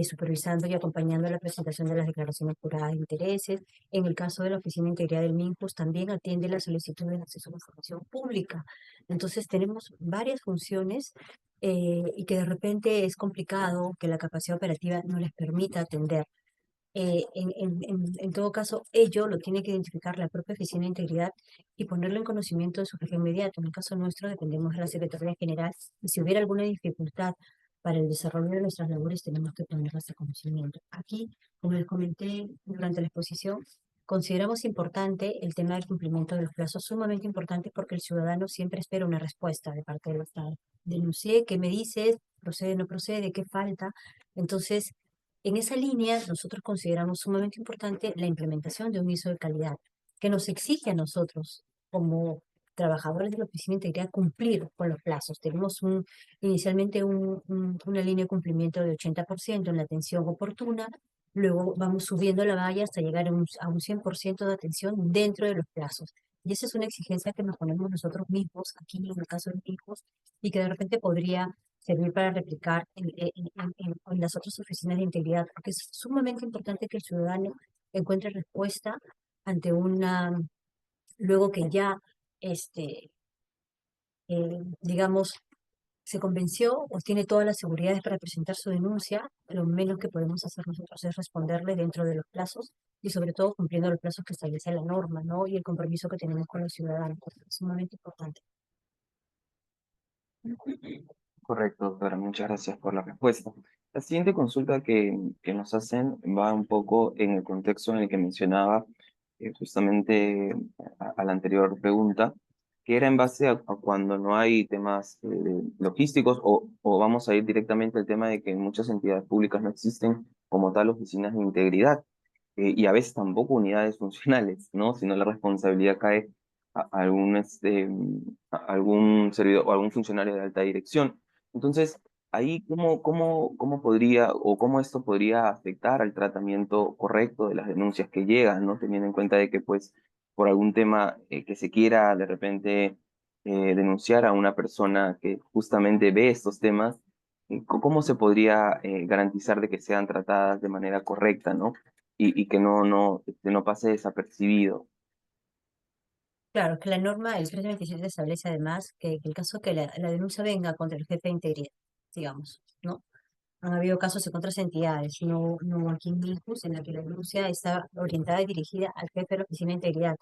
supervisando y acompañando la presentación de las declaraciones juradas de intereses. En el caso de la Oficina de Integridad del MINJUS, también atiende la solicitud de acceso a la información pública. Entonces, tenemos varias funciones y que de repente es complicado que la capacidad operativa no les permita atender. En todo caso, ello lo tiene que identificar la propia Oficina de Integridad y ponerlo en conocimiento de su jefe inmediato. En el caso nuestro, dependemos de la Secretaría General y si hubiera alguna dificultad para el desarrollo de nuestras labores, tenemos que ponerlas a conocimiento. Aquí, como les comenté durante la exposición, consideramos importante el tema del cumplimiento de los plazos, sumamente importante porque el ciudadano siempre espera una respuesta de parte del Estado. Denuncié, ¿qué me dices? ¿Procede, no procede? ¿Qué falta? Entonces, en esa línea, nosotros consideramos sumamente importante la implementación de un ISO de calidad, que nos exige a nosotros, como trabajadores de la Oficina de Integridad, cumplir con los plazos. Tenemos inicialmente una línea de cumplimiento de 80% en la atención oportuna, luego vamos subiendo la valla hasta llegar a un 100% de atención dentro de los plazos. Y esa es una exigencia que nos ponemos nosotros mismos, aquí en el caso de los hijos, y que de repente podría servir para replicar en las otras oficinas de integridad, porque es sumamente importante que el ciudadano encuentre respuesta ante luego que ya, este, digamos, se convenció o tiene todas las seguridades para presentar su denuncia, lo menos que podemos hacer nosotros es responderle dentro de los plazos y sobre todo cumpliendo los plazos que establece la norma, ¿no? Y el compromiso que tenemos con los ciudadanos, es sumamente importante. Correcto, doctora, muchas gracias por la respuesta. La siguiente consulta que nos hacen va un poco en el contexto en el que mencionaba justamente a la anterior pregunta, que era en base a cuando no hay temas logísticos o vamos a ir directamente al tema de que en muchas entidades públicas no existen como tal oficinas de integridad y a veces tampoco unidades funcionales, ¿no? Sino la responsabilidad cae a algún, a algún servidor o algún funcionario de alta dirección. Entonces, ahí, ¿cómo podría o cómo esto podría afectar al tratamiento correcto de las denuncias que llegan, ¿no? Teniendo en cuenta de que, pues, por algún tema que se quiera de repente denunciar a una persona que justamente ve estos temas, ¿cómo se podría garantizar de que sean tratadas de manera correcta, ¿no? Y que no pase desapercibido. Claro, que la norma, el 327 establece además que el caso que la denuncia venga contra el jefe de integridad, digamos, ¿no? Han habido casos de otras entidades, no aquí en Minjus, en la que la denuncia está orientada y dirigida al jefe de la Oficina de Integridad.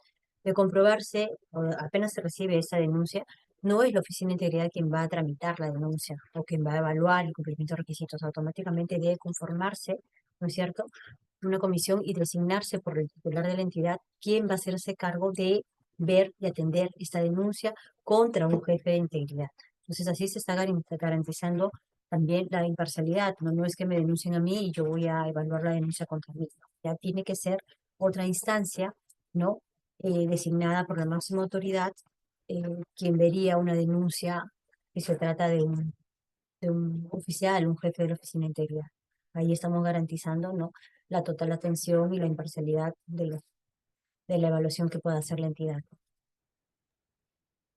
De comprobarse, o apenas se recibe esa denuncia, no es la Oficina de Integridad quien va a tramitar la denuncia o quien va a evaluar el cumplimiento de requisitos. Automáticamente debe conformarse, ¿no es cierto?, una comisión y designarse por el titular de la entidad quien va a hacerse cargo de ver y atender esta denuncia contra un jefe de integridad. Entonces así se está garantizando también la imparcialidad, no, no es que me denuncien a mí y yo voy a evaluar la denuncia contra mí. Ya tiene que ser otra instancia, ¿no? Designada por la máxima autoridad, quien vería una denuncia que se trata de un oficial, un jefe de la oficina de integridad. Ahí estamos garantizando, ¿no?, la total atención y la imparcialidad de la evaluación que pueda hacer la entidad.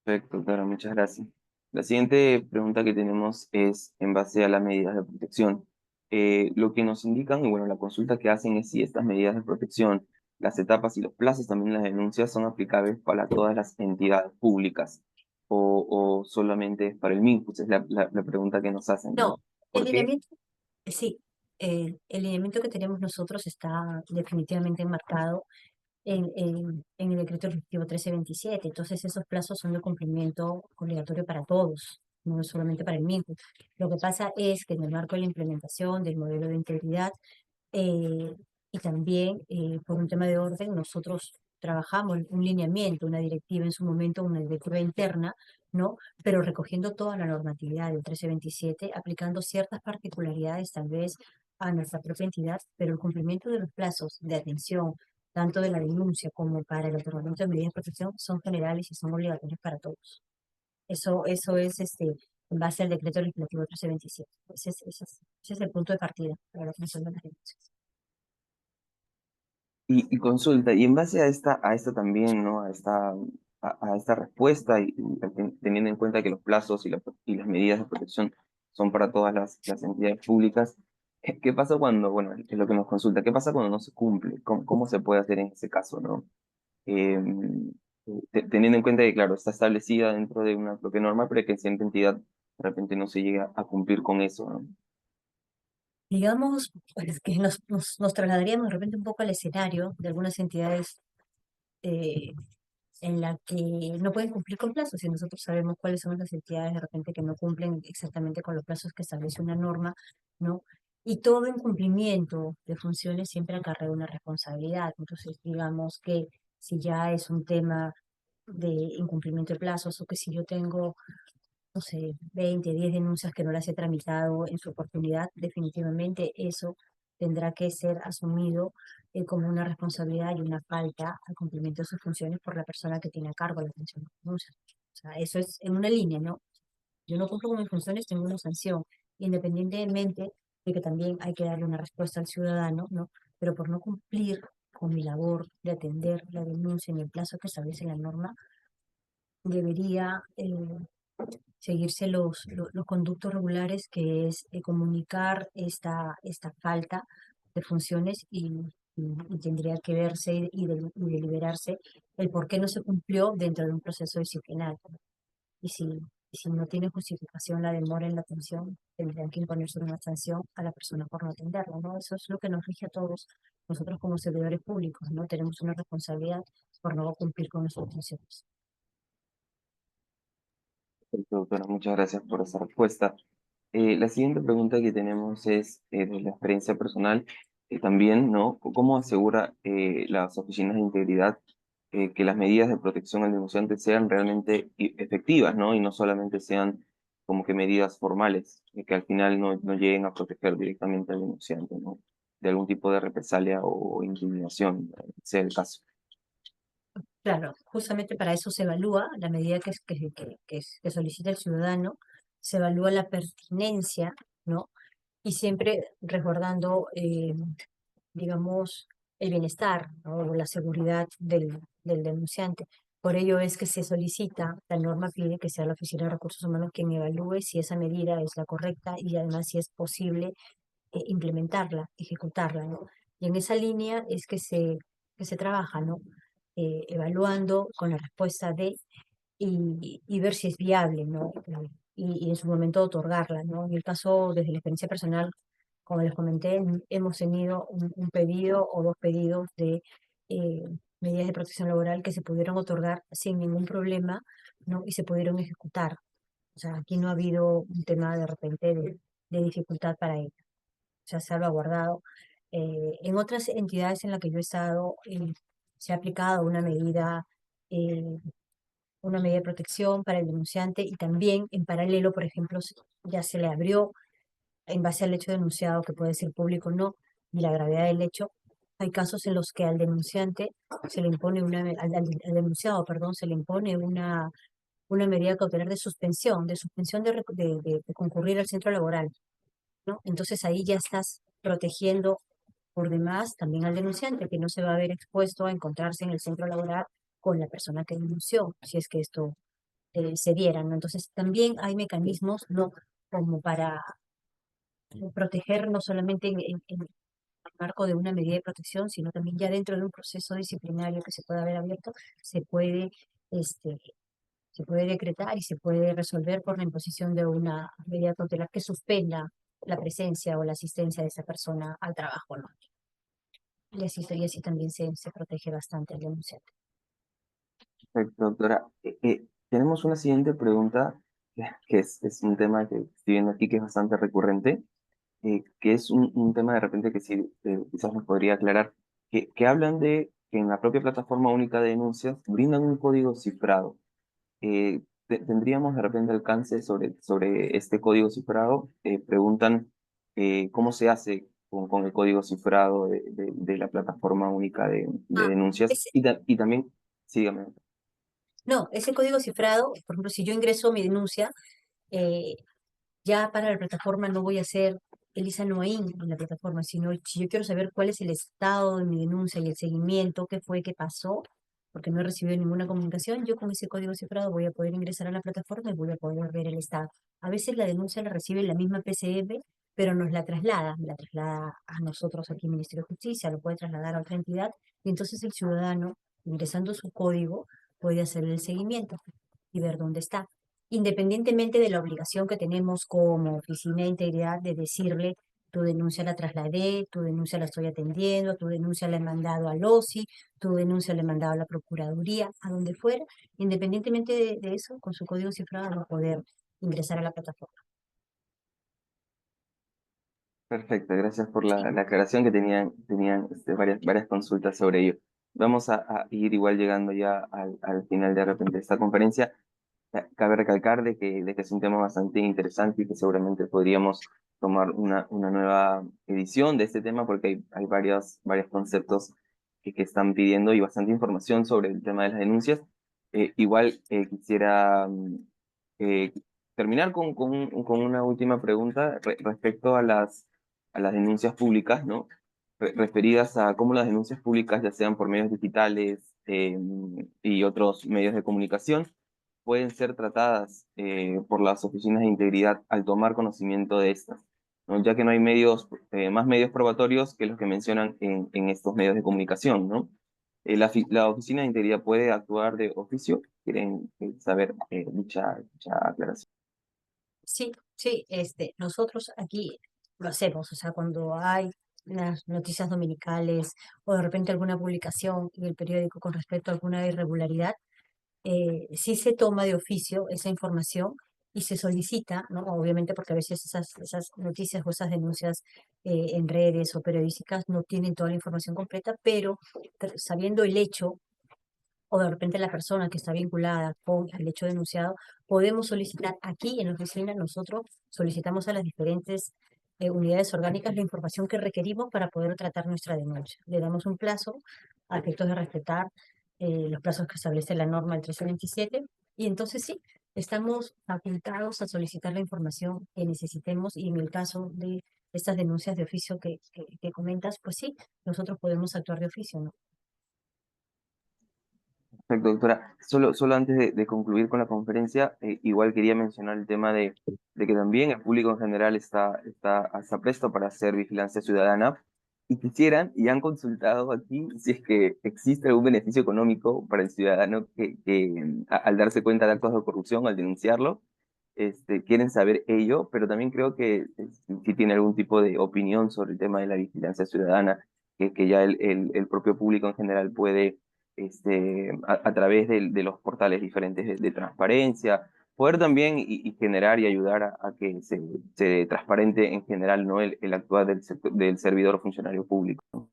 Perfecto, claro, muchas gracias. La siguiente pregunta que tenemos es en base a las medidas de protección. Lo que nos indican, y bueno, la consulta que hacen es si estas medidas de protección, las etapas y los plazos, también las denuncias, son aplicables para todas las entidades públicas o solamente es para el MINJUS, es la pregunta que nos hacen, No, ¿no? el ¿Por qué? lineamiento, sí, el lineamiento que tenemos nosotros está definitivamente enmarcado en el decreto legislativo 1327. Entonces, esos plazos son de cumplimiento obligatorio para todos, no es solamente para el MINCU. Lo que pasa es que en el marco de la implementación del modelo de integridad, eh, y también por un tema de orden, nosotros trabajamos un lineamiento, una directiva en su momento, una directiva interna, ¿no? Pero recogiendo toda la normatividad del 1327, aplicando ciertas particularidades tal vez a nuestra propia entidad, pero el cumplimiento de los plazos de atención, tanto de la denuncia como para el otorgamiento de medidas de protección, son generales y son obligatorios para todos. Eso es en base al decreto legislativo 1327. Ese es el punto de partida para la atención de las denuncias. Y consulta, y en base a esta también, ¿no? A esta respuesta teniendo en cuenta que los plazos y las medidas de protección son para todas las entidades públicas, ¿qué pasa cuando, bueno, es lo que nos consulta, qué pasa cuando no se cumple? ¿Cómo se puede hacer en ese caso, ¿no? Eh, Teniendo en cuenta que, claro, está establecida dentro de una propia norma, pero que en cierta entidad de repente no se llega a cumplir con eso, ¿no? Digamos, pues, que nos trasladaríamos de repente un poco al escenario de algunas entidades eh, en la que no pueden cumplir con plazos y nosotros sabemos cuáles son las entidades de repente que no cumplen exactamente con los plazos que establece una norma, ¿no? Y todo incumplimiento de funciones siempre acarrea una responsabilidad. Entonces, digamos que si ya es un tema de incumplimiento de plazos o que si yo tengo, no sé, 20, 10 denuncias que no las he tramitado en su oportunidad, definitivamente eso tendrá que ser asumido como una responsabilidad y una falta al cumplimiento de sus funciones por la persona que tiene a cargo la atención de las denuncias. O sea, eso es en una línea, ¿no? Yo no cumplo con mis funciones, tengo una sanción, independientemente de que también hay que darle una respuesta al ciudadano, ¿no? Pero por no cumplir con mi labor de atender la denuncia en el plazo que establece la norma, debería seguirse los conductos regulares, que es comunicar esta falta de funciones y tendría que verse y deliberarse el por qué no se cumplió dentro de un proceso disciplinario. Y si no tiene justificación la demora en la atención, tendrían que imponerse una sanción a la persona por no atenderlo, ¿no? Eso es lo que nos rige a todos nosotros como servidores públicos, ¿no? Tenemos una responsabilidad por no cumplir con nuestras funciones. Perfecto, doctora, muchas gracias por esa respuesta. La siguiente pregunta que tenemos es de la experiencia personal, también, ¿no? ¿Cómo asegura las oficinas de integridad que las medidas de protección al denunciante sean realmente efectivas, ¿no? Y no solamente sean como que medidas formales, que al final no lleguen a proteger directamente al denunciante, ¿no? De algún tipo de represalia o intimidación, sea el caso. Claro, justamente para eso se evalúa la medida que solicita el ciudadano, se evalúa la pertinencia, ¿no? Y siempre resguardando, digamos, el bienestar, ¿no? O la seguridad del denunciante. Por ello es que se solicita, la norma pide que sea la Oficina de Recursos Humanos quien evalúe si esa medida es la correcta y además si es posible implementarla, ejecutarla, ¿no? Y en esa línea es que se trabaja, ¿no? Evaluando con la respuesta de y ver si es viable, ¿no? Y en su momento otorgarla, ¿no? En el caso, desde la experiencia personal, como les comenté, hemos tenido un pedido o dos pedidos de eh, medidas de protección laboral que se pudieron otorgar sin ningún problema, ¿no? Y se pudieron ejecutar. O sea, aquí no ha habido un tema de repente de dificultad para ello. Se ha salvaguardado. En otras entidades en las que yo he estado, se ha aplicado eh, una medida de protección para el denunciante y también en paralelo, por ejemplo, ya se le abrió en base al hecho denunciado, que puede ser público o no, y la gravedad del hecho. Hay casos en los que al denunciante se le impone al denunciado, perdón, se le impone una medida cautelar de suspensión de concurrir al centro laboral, ¿no? Entonces ahí ya estás protegiendo por demás también al denunciante, que no se va a ver expuesto a encontrarse en el centro laboral con la persona que denunció, si es que esto se diera, ¿no? Entonces también hay mecanismos, ¿no? Como para proteger no solamente en el marco de una medida de protección, sino también ya dentro de un proceso disciplinario que se pueda haber abierto, se puede, este, se puede decretar y se puede resolver por la imposición de una medida cautelar que suspenda la presencia o la asistencia de esa persona al trabajo, ¿no? y así también se protege bastante al denunciante. Perfecto, doctora. Tenemos una siguiente pregunta, que es un tema que estoy viendo aquí que es bastante recurrente, que es un tema de repente que sí, quizás nos podría aclarar, que hablan de que en la propia plataforma única de denuncias brindan un código cifrado. Tendríamos de repente alcance sobre este código cifrado. Preguntan cómo se hace con el código cifrado de la plataforma única de Ah, denuncias ese, y también, sígame. no, ese código cifrado, por ejemplo, si yo ingreso mi denuncia, eh, ya para la plataforma no voy a hacer Elisa Noain en la plataforma, sino si yo quiero saber cuál es el estado de mi denuncia y el seguimiento, qué fue, qué pasó, porque no he recibido ninguna comunicación, yo con ese código cifrado voy a poder ingresar a la plataforma y voy a poder ver el estado. A veces la denuncia la recibe la misma PCF, pero nos la traslada a nosotros aquí, Ministerio de Justicia, lo puede trasladar a otra entidad, y entonces el ciudadano, ingresando su código, puede hacer el seguimiento y ver dónde está independientemente de la obligación que tenemos como Oficina de Integridad de decirle, tu denuncia la trasladé, tu denuncia la estoy atendiendo, tu denuncia la he mandado al OSI, tu denuncia la he mandado a la Procuraduría, a donde fuera, independientemente de eso, con su código cifrado va a poder ingresar a la plataforma. Perfecto, gracias por Sí, la aclaración que tenían varias consultas sobre ello. Vamos a ir igual llegando ya al final de repente de esta conferencia. Cabe recalcar de que es un tema bastante interesante y que seguramente podríamos tomar una nueva edición de este tema porque hay varios conceptos que están pidiendo y bastante información sobre el tema de las denuncias. Igual quisiera eh, terminar con una última pregunta respecto a las denuncias públicas, ¿no? Referidas a cómo las denuncias públicas, ya sean por medios digitales y otros medios de comunicación, pueden ser tratadas por las oficinas de integridad al tomar conocimiento de estas, ¿no? Ya que no hay más medios probatorios que los que mencionan en estos medios de comunicación, ¿no? La oficina de integridad puede actuar de oficio. ¿Quieren saber dicha aclaración? sí, sí, nosotros aquí lo hacemos, o sea, cuando hay las noticias dominicales o de repente alguna publicación en el periódico con respecto a alguna irregularidad, sí se toma de oficio esa información y se solicita, ¿no? Obviamente porque a veces esas noticias o esas denuncias en redes o periodísticas no tienen toda la información completa, pero sabiendo el hecho o de repente la persona que está vinculada con el hecho denunciado, podemos solicitar aquí en la oficina, nosotros solicitamos a las diferentes unidades orgánicas la información que requerimos para poder tratar nuestra denuncia. Le damos un plazo a efectos de respetar los plazos que establece la norma del 1327 y entonces sí, estamos facultados a solicitar la información que necesitemos y en el caso de estas denuncias de oficio que comentas, pues sí, nosotros podemos actuar de oficio, ¿no? Perfecto, doctora. Solo antes de concluir con la conferencia, igual quería mencionar el tema de que también el público en general está presto para hacer vigilancia ciudadana y quisieran y han consultado aquí si es que existe algún beneficio económico para el ciudadano al darse cuenta de actos de corrupción, al denunciarlo, quieren saber ello, pero también creo que si tiene algún tipo de opinión sobre el tema de la vigilancia ciudadana, que ya el propio público en general puede a través de los portales diferentes de transparencia, poder también y generar y ayudar a que se transparente en general, ¿no? El actuar del servidor o funcionario público, ¿no?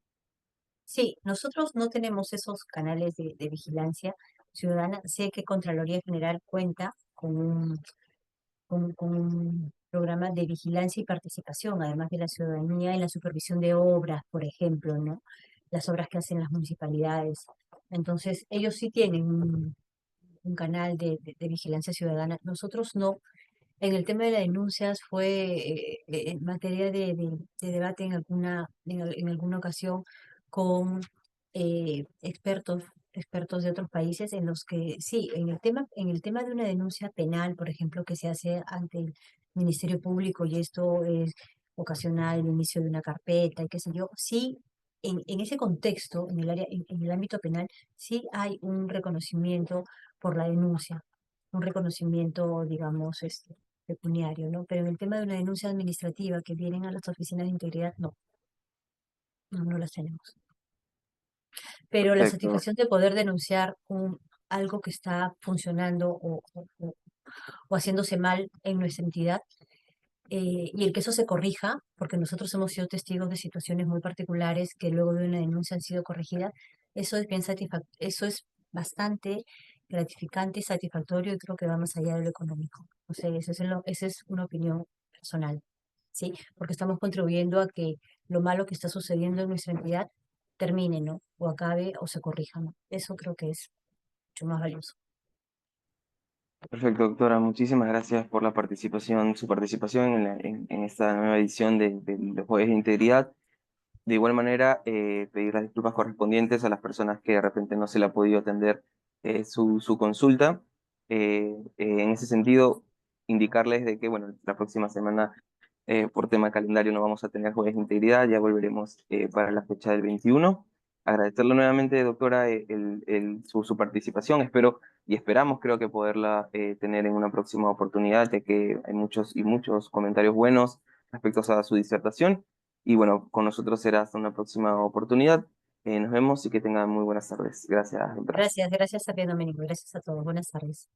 Sí, nosotros no tenemos esos canales de vigilancia ciudadana. Sé que Contraloría General cuenta con un programa de vigilancia y participación, además de la ciudadanía en la supervisión de obras, por ejemplo, ¿no? Las obras que hacen las municipalidades. Entonces, ellos sí tienen un canal de vigilancia ciudadana. Nosotros no. En el tema de las denuncias fue en materia de debate en alguna ocasión con expertos de otros países en los que sí, en el tema de una denuncia penal, por ejemplo, que se hace ante el Ministerio Público y esto es ocasional el inicio de una carpeta y qué sé yo, sí, en ese contexto, en el ámbito penal, sí hay un reconocimiento por la denuncia, un reconocimiento, digamos, pecuniario, ¿no? Pero en el tema de una denuncia administrativa que vienen a las oficinas de integridad, no, no las tenemos. pero la Perfecto. satisfacción de poder denunciar algo que está funcionando o haciéndose mal en nuestra entidad, y el que eso se corrija, porque nosotros hemos sido testigos de situaciones muy particulares que luego de una denuncia han sido corregidas, eso es bastante gratificante y satisfactorio y creo que va más allá de lo económico. O sea, esa es una opinión personal, ¿sí? Porque estamos contribuyendo a que lo malo que está sucediendo en nuestra entidad termine, ¿no? O acabe o se corrija, ¿no? Eso creo que es mucho más valioso. Perfecto, doctora. Muchísimas gracias por la participación, su participación en esta nueva edición de los Jueves de Integridad. De igual manera, pedir las disculpas correspondientes a las personas que de repente no se le ha podido atender su consulta. En ese sentido, indicarles de que, bueno, la próxima semana, por tema calendario, no vamos a tener jueves de integridad, ya volveremos para la fecha del 21. Agradecerle nuevamente, doctora, su participación. Espero y esperamos, creo que poderla tener en una próxima oportunidad, ya que hay muchos y muchos comentarios buenos respecto a su disertación. Y bueno, con nosotros será hasta una próxima oportunidad. Nos vemos y que tengan muy buenas tardes. Gracias, doctora. Gracias, gracias a ti, Domenico. Gracias a todos. Buenas tardes.